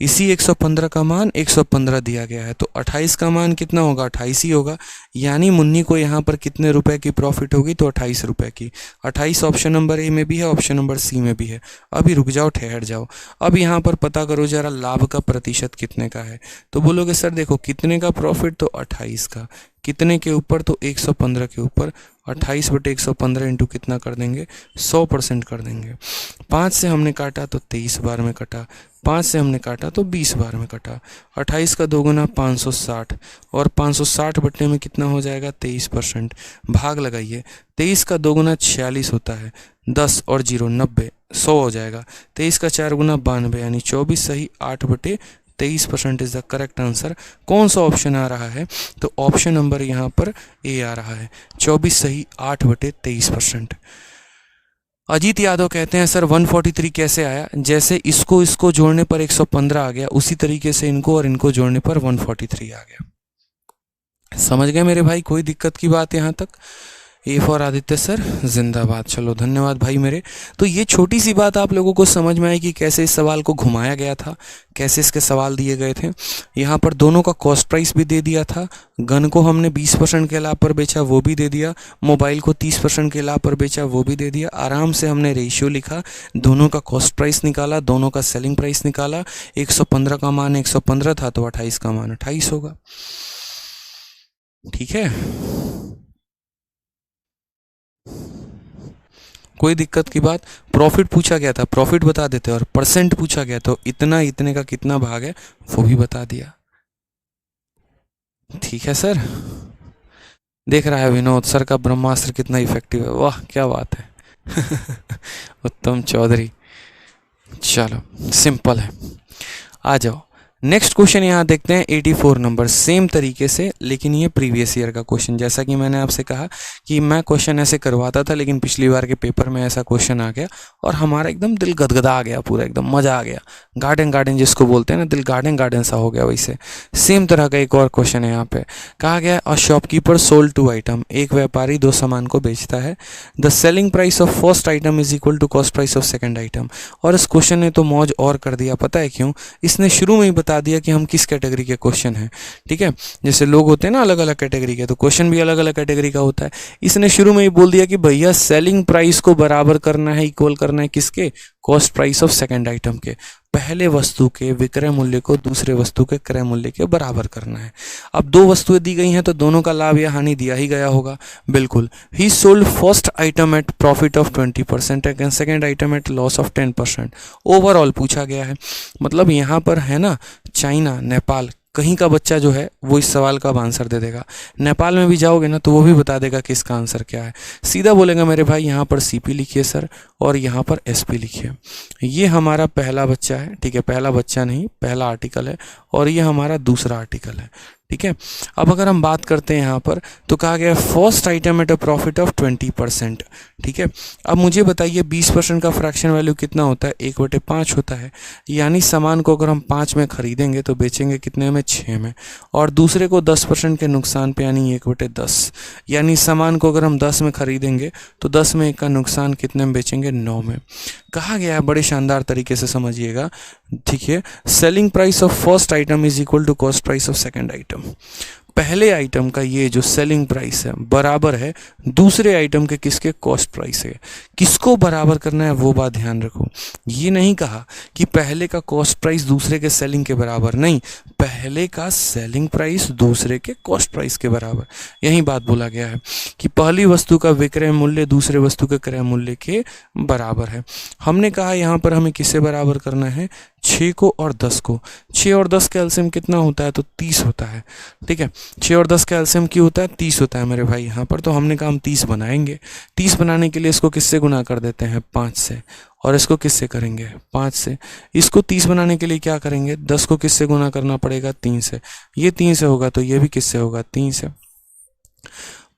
इसी 115 का मान 115 दिया गया है। तो 28 का मान कितना होगा, 28 ही होगा। यानी मुन्नी को यहाँ पर कितने रुपए की प्रॉफिट होगी, तो 28 रुपए की। 28 ऑप्शन नंबर ए में भी है, ऑप्शन नंबर सी में भी है। अभी रुक जाओ, ठहर जाओ, अब यहाँ पर पता करो जरा लाभ का प्रतिशत कितने का है। तो बोलोगे सर देखो कितने का प्रॉफिट, तो 28 का, कितने के ऊपर, तो 115 के ऊपर। 28/115 इंटू कितना कर देंगे, 100% कर देंगे। 5 से हमने काटा तो 23 बार में कटा, 5 से हमने काटा तो 20 बार में कटा। 28 का 2 गुना 560, और 560 बट्टे में कितना हो जाएगा, 23%। भाग लगाइए, 23 का 2 गुना 46 होता है, 10 और 0 90, 100 हो जाएगा। 23 का 4 गुना 92, यानी 24 सही 8/23% इज द करेक्ट आंसर। कौन सा ऑप्शन आ रहा है, तो ऑप्शन नंबर यहाँ पर ए आ रहा है, 24 सही 8/23%। अजीत यादव कहते हैं सर 143 कैसे आया? जैसे इसको इसको जोड़ने पर 115 आ गया, उसी तरीके से इनको और इनको जोड़ने पर 143 आ गया। समझ गए मेरे भाई, कोई दिक्कत की बात यहाँ तक? ए फॉर आदित्य सर जिंदाबाद। चलो धन्यवाद भाई मेरे। तो ये छोटी सी बात आप लोगों को समझ में आई कि कैसे इस सवाल को घुमाया गया था, कैसे इसके सवाल दिए गए थे। यहाँ पर दोनों का कॉस्ट प्राइस भी दे दिया था, गन को हमने 20% के लाभ पर बेचा वो भी दे दिया, मोबाइल को 30% के लाभ पर बेचा वो भी दे दिया। आराम से हमने रेशियो लिखा, दोनों का कॉस्ट प्राइस निकाला, दोनों का सेलिंग प्राइस निकाला। 115 का मान 115 था तो 28 का मान 28 होगा। ठीक है, कोई दिक्कत की बात? प्रॉफिट पूछा गया था, प्रॉफिट बता देते, और परसेंट पूछा गया तो इतना इतने का कितना भाग है वो भी बता दिया। ठीक है सर। देख रहा है विनोद सर का ब्रह्मास्त्र कितना इफेक्टिव है, वाह क्या बात है। उत्तम चौधरी, चलो सिंपल है। आ जाओ नेक्स्ट क्वेश्चन यहाँ देखते हैं 84 नंबर, सेम तरीके से, लेकिन ये प्रीवियस ईयर का क्वेश्चन। जैसा कि मैंने आपसे कहा कि मैं क्वेश्चन ऐसे करवाता था, लेकिन पिछली बार के पेपर में ऐसा क्वेश्चन आ गया और हमारा एकदम दिल गदगदा आ गया, पूरा एकदम मज़ा आ गया, गार्डन गार्डन जिसको बोलते हैं ना, दिल गार्डन गार्डन सा हो गया। वैसे सेम तरह का एक और क्वेश्चन है यहाँ पे, कहा गया अ शॉपकीपर सोल्ड 2 आइटम, एक व्यापारी 2 सामान को बेचता है। The selling price of first item is equal to cost price of second item. और इस क्वेश्चन ने तो मौज और कर दिया, पता है क्यों? इसने शुरू में ही बता दिया कि हम किस कैटेगरी के क्वेश्चन हैं। ठीक है, जैसे लोग होते हैं ना अलग अलग कैटेगरी के, तो क्वेश्चन भी अलग अलग कैटेगरी का होता है। इसने शुरू में ही बोल दिया कि भैया सेलिंग प्राइस को बराबर करना है, इक्वल करना है किसके? Cost price of second item के। पहले वस्तु के विक्रय मूल्य को दूसरे वस्तु के क्रय मूल्य के बराबर करना है। अब 2 वस्तुएं दी गई हैं तो दोनों का लाभ या हानि दिया ही गया होगा, बिल्कुल। He sold first item at profit of 20% and second item at loss of 10%। Overall पूछा गया है, मतलब यहाँ पर है ना चाइना, नेपाल, कहीं का बच्चा जो है वो इस सवाल का आंसर दे देगा। नेपाल में भी जाओगे ना तो वो भी बता देगा कि इसका आंसर क्या है। सीधा बोलेगा मेरे भाई यहाँ पर सीपी लिखिए सर और यहाँ पर एसपी लिखिए। ये हमारा पहला बच्चा है, ठीक है, पहला बच्चा नहीं, पहला आर्टिकल है, और ये हमारा दूसरा आर्टिकल है। ठीक है, अब अगर हम बात करते हैं यहाँ पर तो कहा गया first item at a profit of 20%। ठीक है, अब मुझे बताइए 20% का फ्रैक्शन वैल्यू कितना होता है? 1/5 होता है। यानी सामान को अगर हम 5 में खरीदेंगे तो बेचेंगे कितने में? 6 में। और दूसरे को 10% के नुकसान पे, यानी 1/10। यानी सामान को अगर हम 10 में खरीदेंगे तो 10 में 1 का नुकसान कितने में बेचेंगे? 9 में। कहा गया है, बड़े शानदार तरीके से समझिएगा, ठीक है, selling price of first item is equal to cost price of second item. पहले आइटम का ये जो सेलिंग प्राइस है बराबर है दूसरे आइटम के किसके? कॉस्ट प्राइस है। किसको बराबर करना है वो बात ध्यान रखो। ये नहीं कहा कि पहले का कॉस्ट प्राइस दूसरे के सेलिंग के बराबर, नहीं, पहले का सेलिंग प्राइस दूसरे के कॉस्ट प्राइस के बराबर। यही बात बोला गया है कि पहली वस्तु का विक्रय मूल्य दूसरे वस्तु के क्रय मूल्य के बराबर है। हमने कहा यहाँ पर हमें किससे बराबर करना है? 6 को और 10 को। 6 और 10 का एलसीएम कितना होता है? तो 30 होता है। ठीक है, 6 और 10 का एलसीएम क्यों होता है? 30 होता है मेरे भाई यहाँ पर। तो हमने कहा हम 30 बनाएंगे। 30 बनाने के लिए इसको किससे गुना कर देते हैं? 5 से। और इसको किससे करेंगे? 5 से। इसको 30 बनाने के लिए क्या करेंगे? 10 को किससे गुना करना पड़ेगा? 3 से। ये 3 से होगा तो ये भी किससे होगा? 3 से।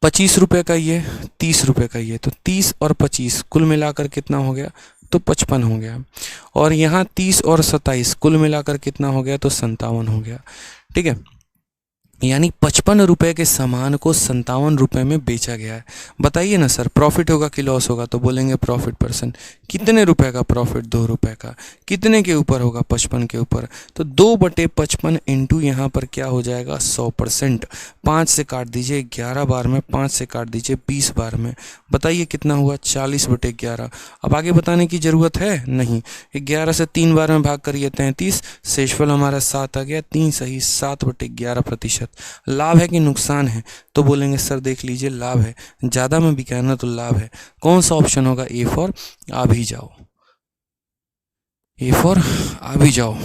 25 रुपये का ये, 30 रुपये का ये, तो 30 और 25 कुल मिलाकर कितना हो गया? तो 55 हो गया। और यहाँ 30 और 27 कुल मिलाकर कितना हो गया? तो 57 हो गया। ठीक है, यानी 55 रुपये के सामान को 57 रुपये में बेचा गया है। बताइए ना सर, प्रॉफिट होगा कि लॉस होगा? तो बोलेंगे प्रॉफिट परसेंट। कितने रुपए का प्रॉफिट? 2 रुपये का। कितने के ऊपर होगा? 55 के ऊपर। तो 2/55 इंटू यहाँ पर क्या हो जाएगा? 100%। 5 से काट दीजिए 11 बार में, 5 से काट दीजिए 20 बार में। बताइए कितना हुआ? 40/11। अब आगे बताने की ज़रूरत है नहीं। 11 से 3 बार में भाग करिए 33, शेषफल हमारा 7 आ गया। 3 सही 7/11%। लाभ है कि नुकसान है? तो बोलेंगे सर देख लीजिए लाभ है, ज़्यादा में बिका है ना तो लाभ है। कौन सा ऑप्शन होगा? ए फॉर आ भी जाओ, ए फॉर आ भी जाओ,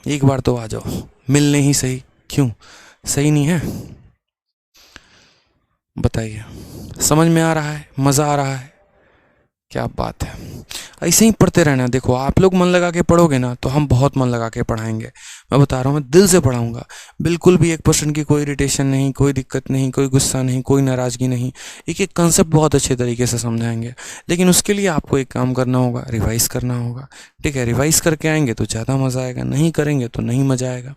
एक बार तो आ जाओ, मिलने ही सही। क्यों सही नहीं है? बताइए, समझ में आ रहा है? मज़ा आ रहा है? क्या बात है, ऐसे ही पढ़ते रहना। देखो आप लोग मन लगा के पढ़ोगे ना तो हम बहुत मन लगा के पढ़ाएंगे। मैं बता रहा हूँ, मैं दिल से पढ़ाऊंगा, बिल्कुल भी 1% की कोई इरिटेशन नहीं, कोई दिक्कत नहीं, कोई गुस्सा नहीं, कोई नाराज़गी नहीं। एक एक कंसेप्ट बहुत अच्छे तरीके से समझाएंगे। लेकिन उसके लिए आपको एक काम करना होगा, रिवाइज़ करना होगा। ठीक है, रिवाइज़ करके आएंगे तो ज़्यादा मज़ा आएगा, नहीं करेंगे तो नहीं मज़ा आएगा।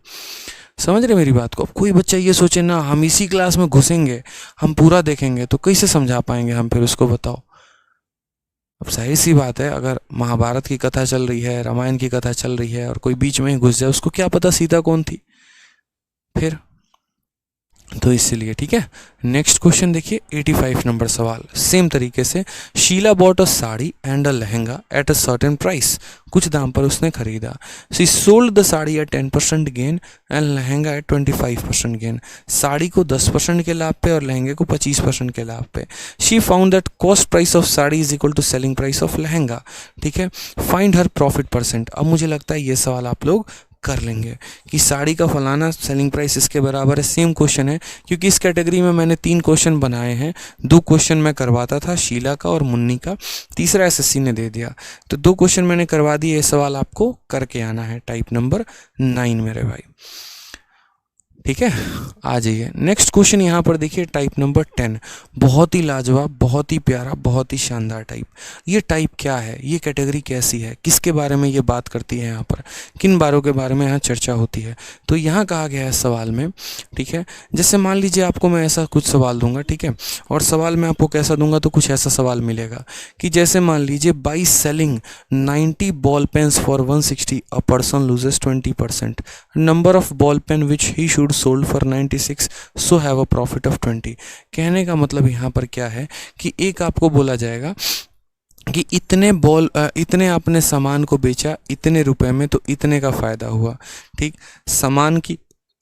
समझ रहे मेरी बात को? अब कोई बच्चा ये सोचे ना हम इसी क्लास में घुसेंगे, हम पूरा देखेंगे, तो कैसे समझा पाएंगे हम फिर? उसको बताओ। अब जाहिर सी बात है, अगर महाभारत की कथा चल रही है, रामायण की कथा चल रही है और कोई बीच में ही घुस जाए, उसको क्या पता सीता कौन थी फिर? तो इसीलिए ठीक है। नेक्स्ट क्वेश्चन देखिए, 85 नंबर सवाल, सेम तरीके से। Sheela bought a sari and a lehenga at a certain price. कुछ दाम पर उसने खरीदा। She sold the sari at 10% gain and lehenga at 25% gain. Sari को 10% के लाभ पे और लहंगे को 25% के लाभ पे। She found that cost price of sari is equal to selling price of lehenga. ठीक है, फाइंड हर प्रॉफिट परसेंट। अब मुझे लगता है ये सवाल आप लोग कर लेंगे कि साड़ी का फलाना सेलिंग प्राइस इसके बराबर है। सेम क्वेश्चन है, क्योंकि इस कैटेगरी में मैंने 3 क्वेश्चन बनाए हैं। 2 क्वेश्चन मैं करवाता था, शीला का और मुन्नी का, तीसरा एसएससी ने दे दिया, तो 2 क्वेश्चन मैंने करवा दिए। ये सवाल आपको करके आना है, टाइप नंबर 9 मेरे भाई। ठीक है, आ जाइए नेक्स्ट क्वेश्चन। यहाँ पर देखिए टाइप नंबर 10, बहुत ही लाजवाब, बहुत ही प्यारा, बहुत ही शानदार टाइप। ये टाइप क्या है, ये कैटेगरी कैसी है, किसके बारे में ये बात करती है, यहाँ पर किन बारों के बारे में यहाँ चर्चा होती है। तो यहाँ कहा गया है सवाल में, ठीक है, जैसे मान लीजिए आपको मैं ऐसा कुछ सवाल दूंगा, ठीक है, और सवाल मैं आपको कैसा दूंगा, तो कुछ ऐसा सवाल मिलेगा कि जैसे मान लीजिए by selling 90 ball pens for 160 a person loses 20%, number of ball pen which he should sold for 96 so have a profit of 20। कहने का मतलब यहाँ पर क्या है कि एक आपको बोला जाएगा कि इतने आपने सामान को बेचा इतने रुपए में, तो इतने का फायदा हुआ। ठीक, सामान की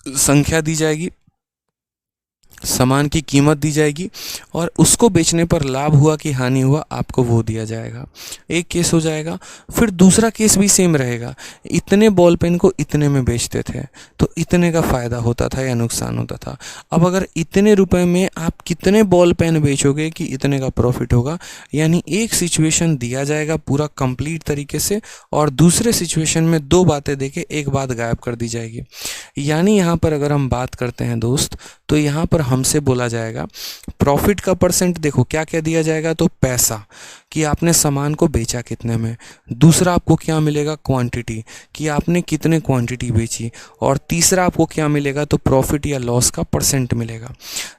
संख्या दी जाएगी, सामान की कीमत दी जाएगी, और उसको बेचने पर लाभ हुआ कि हानि हुआ आपको वो दिया जाएगा। एक केस हो जाएगा। फिर दूसरा केस भी सेम रहेगा, इतने बॉल पेन को इतने में बेचते थे तो इतने का फ़ायदा होता था या नुकसान होता था। अब अगर इतने रुपए में आप कितने बॉल पेन बेचोगे कि इतने का प्रॉफिट होगा, यानी एक सिचुएशन दिया जाएगा पूरा कंप्लीट तरीके से, और दूसरे सिचुएशन में 2 बातें देके एक बात गायब कर दी जाएगी। यानी यहाँ पर अगर हम बात करते हैं दोस्त, तो यहाँ पर हमसे बोला जाएगा प्रॉफिट का परसेंट, देखो क्या क्या दिया जाएगा, तो पैसा कि आपने सामान को बेचा कितने में, दूसरा आपको क्या मिलेगा, क्वांटिटी कि आपने कितने क्वांटिटी बेची, और तीसरा आपको क्या मिलेगा, तो प्रॉफिट या लॉस का परसेंट मिलेगा।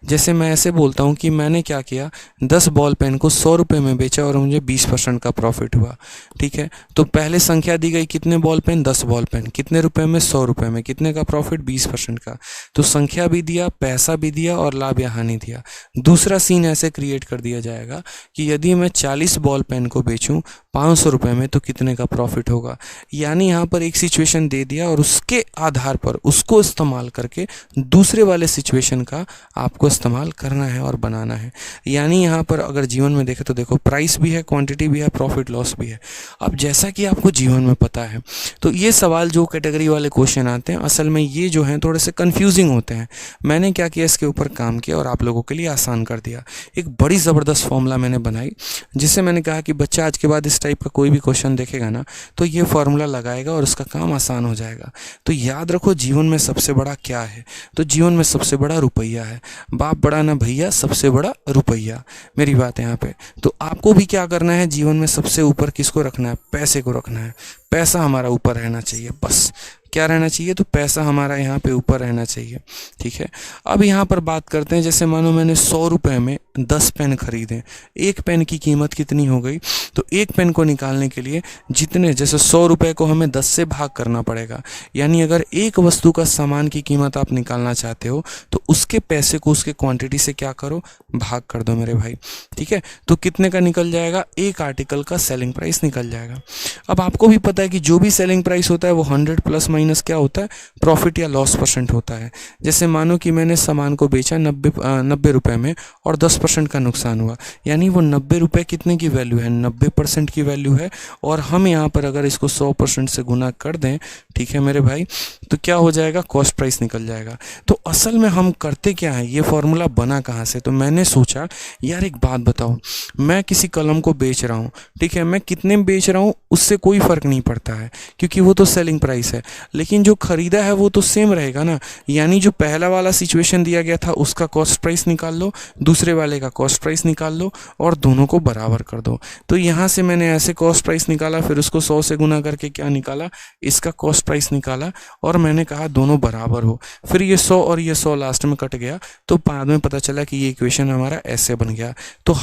जैसे मैं ऐसे बोलता हूँ कि मैंने क्या किया, 10 बॉल पेन को 100 रुपये में बेचा और मुझे 20% का प्रॉफिट हुआ। ठीक है, तो पहले संख्या दी गई कितने बॉल पेन, 10 बॉल पेन, कितने रुपए में, 100 रुपये में, कितने का प्रॉफिट, 20% का। तो संख्या भी दिया, पैसा भी दिया, और लाभ या हानि दिया। दूसरा सीन ऐसे क्रिएट कर दिया जाएगा कि यदि मैं 40 बॉल पेन को बेचूं 500 रुपये में, तो कितने का प्रॉफिट होगा। यानी यहाँ पर एक सिचुएशन दे दिया और उसके आधार पर उसको इस्तेमाल करके दूसरे वाले सिचुएशन का आपको इस्तेमाल करना है और बनाना है। यानी यहाँ पर अगर जीवन में देखें तो देखो प्राइस भी है, क्वांटिटी भी है, प्रॉफिट लॉस भी है। अब जैसा कि आपको जीवन में पता है, तो ये सवाल जो कैटेगरी वाले क्वेश्चन आते हैं, असल में ये जो हैं थोड़े से कन्फ्यूजिंग होते हैं। मैंने क्या किया, इसके ऊपर काम किया और आप लोगों के लिए आसान कर दिया। एक बड़ी ज़बरदस्त फॉर्मूला मैंने बनाई, जिससे मैंने कहा कि बच्चा आज के बाद इस टाइप का कोई भी क्वेश्चन देखेगा ना, तो ये फॉर्मूला लगाएगा और उसका काम आसान हो जाएगा। तो याद रखो, जीवन में सबसे बड़ा क्या है, तो जीवन में सबसे बड़ा रुपया है। बाप बड़ा ना भैया, सबसे बड़ा रुपया। मेरी बात है यहाँ पे। तो आपको भी क्या करना है, जीवन में सबसे ऊपर किसको रखना है, पैसे को रखना है। पैसा हमारा ऊपर रहना चाहिए, बस। क्या रहना चाहिए, तो पैसा हमारा यहाँ पे ऊपर रहना चाहिए। ठीक है, अब यहाँ पर बात करते हैं, जैसे मानो मैंने 100 रुपये में 10 पेन खरीदे, एक पेन की कीमत कितनी हो गई, तो एक पेन को निकालने के लिए जितने, जैसे 100 रुपये को हमें 10 से भाग करना पड़ेगा। यानी अगर एक वस्तु का सामान की कीमत आप निकालना चाहते हो, तो उसके पैसे को उसके क्वांटिटी से क्या करो, भाग कर दो मेरे भाई। ठीक है, तो कितने का निकल जाएगा, एक आर्टिकल का सेलिंग प्राइस निकल जाएगा। अब आपको भी पता है कि जो भी सेलिंग प्राइस होता है वो 100 प्लस माइनस क्या होता है, प्रॉफिट या लॉस परसेंट होता है। जैसे मानो कि मैंने सामान को बेचा 90 रुपये में और 10% का नुकसान हुआ, यानी वो 90 रुपये कितने की वैल्यू है, 90% की वैल्यू है। और हम यहाँ पर अगर इसको 100% से गुना कर दें, ठीक है मेरे भाई, तो क्या हो जाएगा, कॉस्ट प्राइस निकल जाएगा। तो असल में हम करते क्या है, ये फॉर्मूला बना कहाँ से, तो मैंने सोचा यार एक बात बताओ, मैं किसी कलम को बेच रहा हूँ, ठीक है, मैं कितने में बेच रहा हूँ उससे कोई फ़र्क नहीं पड़ता है, क्योंकि वो तो सेलिंग प्राइस है। लेकिन जो खरीदा है वो तो सेम रहेगा ना। यानी जो पहला वाला सिचुएशन दिया गया था उसका कॉस्ट प्राइस निकाल लो, दूसरे वाले का कॉस्ट प्राइस निकाल लो और दोनों को बराबर कर दो। तो यहाँ से मैंने ऐसे कॉस्ट प्राइस निकाला, फिर उसको 100 से गुना करके क्या निकाला, इसका कॉस्ट प्राइस निकाला, और मैंने कहा दोनों बराबर हो। फिर ये 100 और ये 100 लास्ट में कट गया, तो बाद में पता चला कि ये इक्वेशन हमारा ऐसे बन गया। तो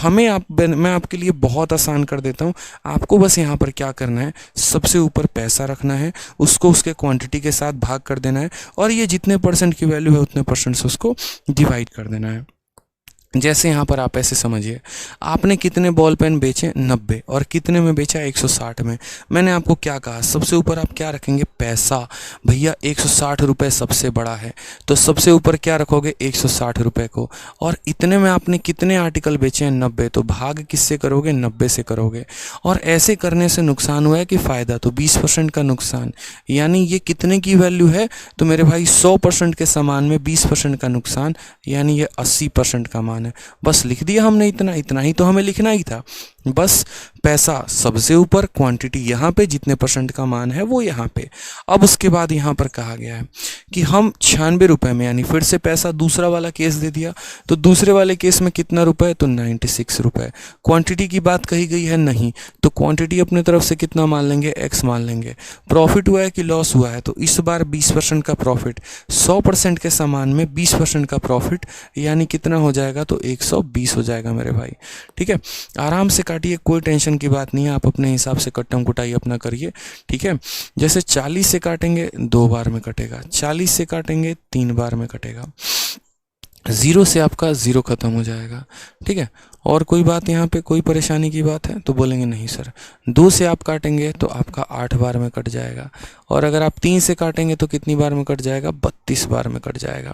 मैं आपके लिए बहुत आसान कर देता हूँ। आपको बस यहाँ पर क्या करना है, सबसे ऊपर पैसा रखना है, उसको उसके क्वांटिटी के साथ भाग कर देना है, और ये जितने परसेंट की वैल्यू है उतने परसेंट से उसको डिवाइड कर देना है। जैसे यहाँ पर आप ऐसे समझिए, आपने कितने बॉल पेन बेचे 90 और कितने में बेचा 160 में। मैंने आपको क्या कहा, सबसे ऊपर आप क्या रखेंगे, पैसा। भैया 160 रुपये सबसे बड़ा है, तो सबसे ऊपर क्या रखोगे, 160 रुपये को। और इतने में आपने कितने आर्टिकल बेचे हैं, 90, तो भाग किससे करोगे, 90 से करोगे। और ऐसे करने से नुकसान हुआ है कि फ़ायदा, तो 20% का नुकसान। यानी ये कितने की वैल्यू है, तो मेरे भाई 100% के सामान में 20% का नुकसान, यानी ये 80% का मान है। बस लिख दिया हमने, इतना इतना ही तो हमें लिखना ही था। बस पैसा सबसे ऊपर, क्वांटिटी यहाँ पे, जितने परसेंट का मान है वो यहाँ पे। अब उसके बाद यहाँ पर कहा गया है कि हम 96 रुपये में, यानी फिर से पैसा दूसरा वाला केस दे दिया, तो दूसरे वाले केस में कितना रुपए, तो 96 रुपये। क्वांटिटी की बात कही गई है नहीं, तो क्वांटिटी अपने तरफ से कितना मान लेंगे, एक्स मान लेंगे। प्रॉफिट हुआ है कि लॉस हुआ है, तो इस बार 20% का प्रॉफिट, 100% के सामान में 20% का प्रॉफिट, यानी कितना हो जाएगा, तो 120 हो जाएगा मेरे भाई। ठीक है, आराम से काटिए, कोई टेंशन की बात नहीं है, आप अपने हिसाब से कट्टम कुटाई अपना करिए। ठीक है, जैसे 40 से काटेंगे 2 बार में कटेगा, 40 से काटेंगे 3 बार में कटेगा, 0 से आपका 0 खत्म हो जाएगा। ठीक है, और कोई बात यहाँ पे कोई परेशानी की बात है, तो बोलेंगे नहीं सर। 2 से आप काटेंगे तो आपका 8 बार में कट जाएगा, और अगर आप 3 से काटेंगे तो कितनी बार में कट जाएगा, 32 बार में कट जाएगा।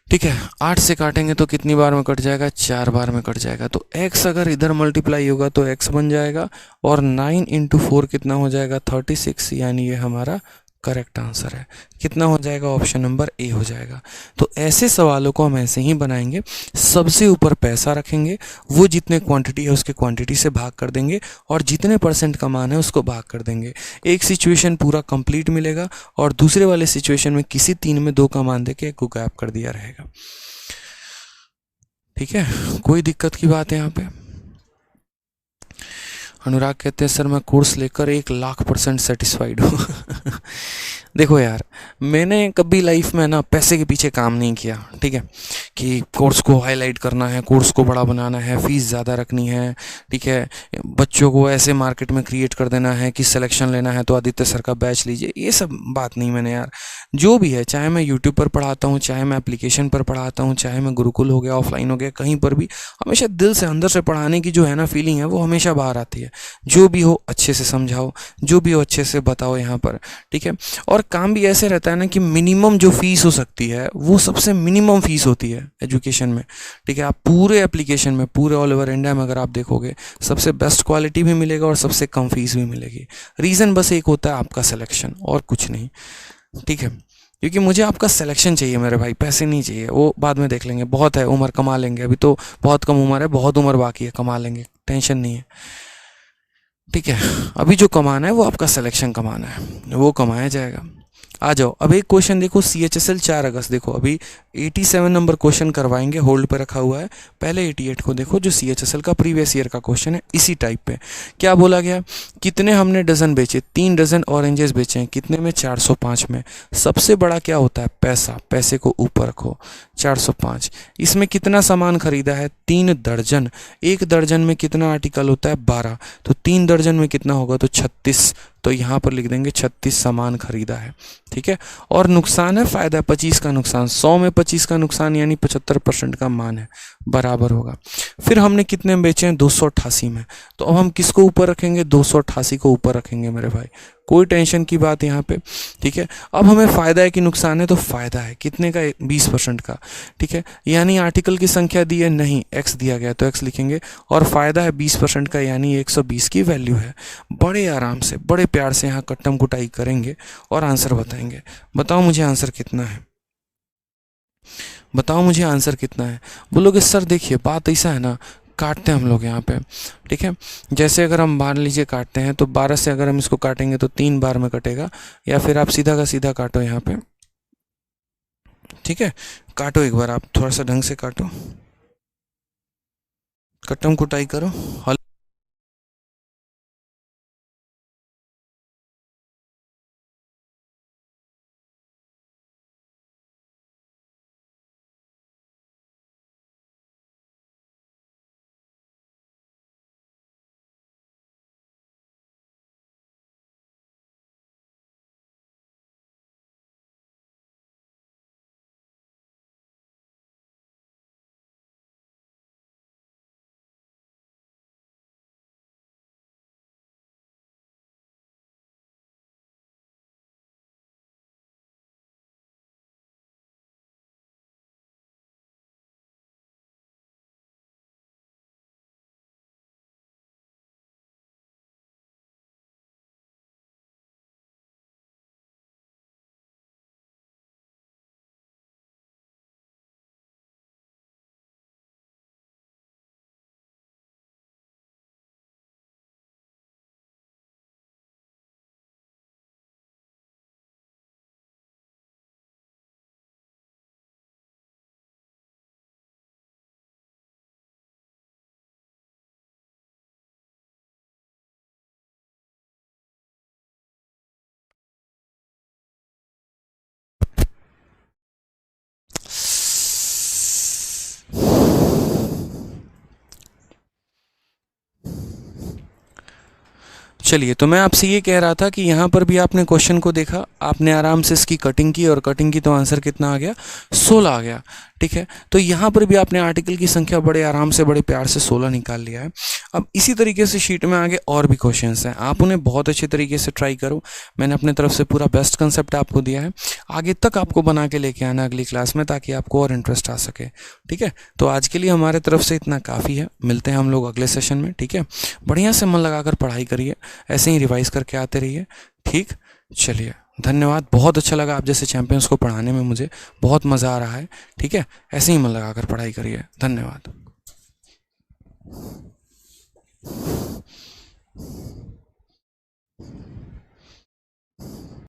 ठीक है, 8 से काटेंगे तो कितनी बार में कट जाएगा, 4 बार में कट जाएगा। तो x अगर इधर मल्टीप्लाई होगा तो x बन जाएगा, और 9 इंटू 4 कितना हो जाएगा, 36, यानी ये हमारा करेक्ट आंसर है। कितना हो जाएगा, ऑप्शन नंबर ए हो जाएगा। तो ऐसे सवालों को हम ऐसे ही बनाएंगे, सबसे ऊपर पैसा रखेंगे, वो जितने क्वांटिटी है उसके क्वांटिटी से भाग कर देंगे, और जितने परसेंट का मान है उसको भाग कर देंगे। एक सिचुएशन पूरा कंप्लीट मिलेगा, और दूसरे वाले सिचुएशन में किसी 3 में 2 का मान देके एक को गैप कर दिया रहेगा। ठीक है, कोई दिक्कत की बात है यहाँ पे। अनुराग कहते हैं सर मैं कोर्स लेकर 1,00,000% सेटिस्फाइड हूँ। देखो यार, मैंने कभी लाइफ में ना पैसे के पीछे काम नहीं किया। ठीक है, कि कोर्स को हाईलाइट करना है, कोर्स को बड़ा बनाना है, फीस ज़्यादा रखनी है। ठीक है, बच्चों को ऐसे मार्केट में क्रिएट कर देना है कि सिलेक्शन लेना है तो आदित्य सर का बैच लीजिए, ये सब बात नहीं मैंने यार। जो भी है, चाहे मैं यूट्यूब पर पढ़ाता हूँ, चाहे मैं एप्लीकेशन पर पढ़ाता हूँ, चाहे मैं गुरुकुल हो गया, ऑफलाइन हो गया, कहीं पर भी हमेशा दिल से अंदर से पढ़ाने की जो है ना फीलिंग है, वो हमेशा बाहर आती है। जो भी हो अच्छे से समझाओ, जो भी हो अच्छे से बताओ यहाँ पर। ठीक है, और काम भी ऐसे रहता है ना कि मिनिमम जो फीस हो सकती है वो सबसे मिनिमम फीस होती है एजुकेशन में। ठीक है, आप पूरे एप्लीकेशन में, पूरे ऑल ओवर इंडिया में अगर आप देखोगे, सबसे बेस्ट क्वालिटी भी मिलेगा और सबसे कम फीस भी मिलेगी। रीज़न बस एक होता है, आपका सिलेक्शन, और कुछ नहीं। ठीक है, क्योंकि मुझे आपका सिलेक्शन चाहिए मेरे भाई, पैसे नहीं चाहिए, वो बाद में देख लेंगे, बहुत है उम्र, कमा लेंगे, अभी तो बहुत कम उम्र है, बहुत उम्र बाकी है, कमा लेंगे, टेंशन नहीं है। ठीक है, अभी जो कमाना है वो आपका सिलेक्शन कमाना है, वो कमाया जाएगा। आ जाओ, अब एक क्वेश्चन देखो, CHSL 4 अगस्त, देखो अभी 87 नंबर क्वेश्चन करवाएंगे, होल्ड पे रखा हुआ है। पहले 88 को देखो, जो CHSL का प्रीवियस ईयर का क्वेश्चन है, इसी टाइप पे। क्या बोला गया, कितने हमने डजन बेचे, 3 डजन ऑरेंजेस बेचे हैं, कितने में, 405 में। सबसे बड़ा क्या होता है, पैसा, पैसे को ऊपर रखो, 405। इसमें कितना सामान खरीदा है, 3 दर्जन। एक दर्जन में कितना आर्टिकल होता है, 12, तो 3 दर्जन में कितना होगा, तो 36। तो यहाँ पर लिख देंगे 36 सामान खरीदा है। ठीक है, और नुकसान है, फायदा है, 25 का नुकसान, 100 में 25 का नुकसान, यानी 75% का मान है, बराबर होगा। फिर हमने कितने में बेचे हैं, 288 में। तो अब हम किसको ऊपर रखेंगे, 288 को ऊपर रखेंगे मेरे भाई, कोई टेंशन की बात यहाँ पे। ठीक है, अब हमें फ़ायदा है कि नुकसान है, तो फ़ायदा है कितने का, 20% का। ठीक है, यानी आर्टिकल की संख्या दी है नहीं, एक्स दिया गया तो एक्स लिखेंगे, और फ़ायदा है 20% का, यानी 120 की वैल्यू है। बड़े आराम से, बड़े प्यार से यहाँ कट्टम कुटाई करेंगे और आंसर बताएंगे। बताओ मुझे आंसर कितना है, बताओ मुझे आंसर कितना है। बोलोगे सर देखिए बात ऐसा है ना, काटते हैं हम लोग यहाँ पे। ठीक है, जैसे अगर हम मान लीजिए काटते हैं, तो 12 से अगर हम इसको काटेंगे तो 3 बार में कटेगा, या फिर आप सीधा का सीधा काटो यहाँ पे। ठीक है, काटो एक बार, आप थोड़ा सा ढंग से काटो, कट्टम कुटाई करो। चलिए, तो मैं आपसे ये कह रहा था कि यहाँ पर भी आपने क्वेश्चन को देखा, आपने आराम से इसकी कटिंग की और कटिंग की तो आंसर कितना आ गया, 16 आ गया। ठीक है, तो यहाँ पर भी आपने आर्टिकल की संख्या बड़े आराम से बड़े प्यार से 16 निकाल लिया है। अब इसी तरीके से शीट में आगे और भी क्वेश्चंस हैं, आप उन्हें बहुत अच्छे तरीके से ट्राई करो। मैंने अपने तरफ से पूरा बेस्ट कंसेप्ट आपको दिया है, आगे तक आपको बना के लेके आना अगली क्लास में, ताकि आपको और इंटरेस्ट आ सके। ठीक है, तो आज के लिए हमारे तरफ से इतना काफ़ी है, मिलते हैं हम लोग अगले सेशन में। ठीक है, बढ़िया से मन लगाकर पढ़ाई करिए, ऐसे ही रिवाइज करके आते रहिए। ठीक, चलिए, धन्यवाद। बहुत अच्छा लगा आप जैसे चैंपियंस को पढ़ाने में, मुझे बहुत मज़ा आ रहा है। ठीक है, ऐसे ही मन लगाकर पढ़ाई करिए। धन्यवाद।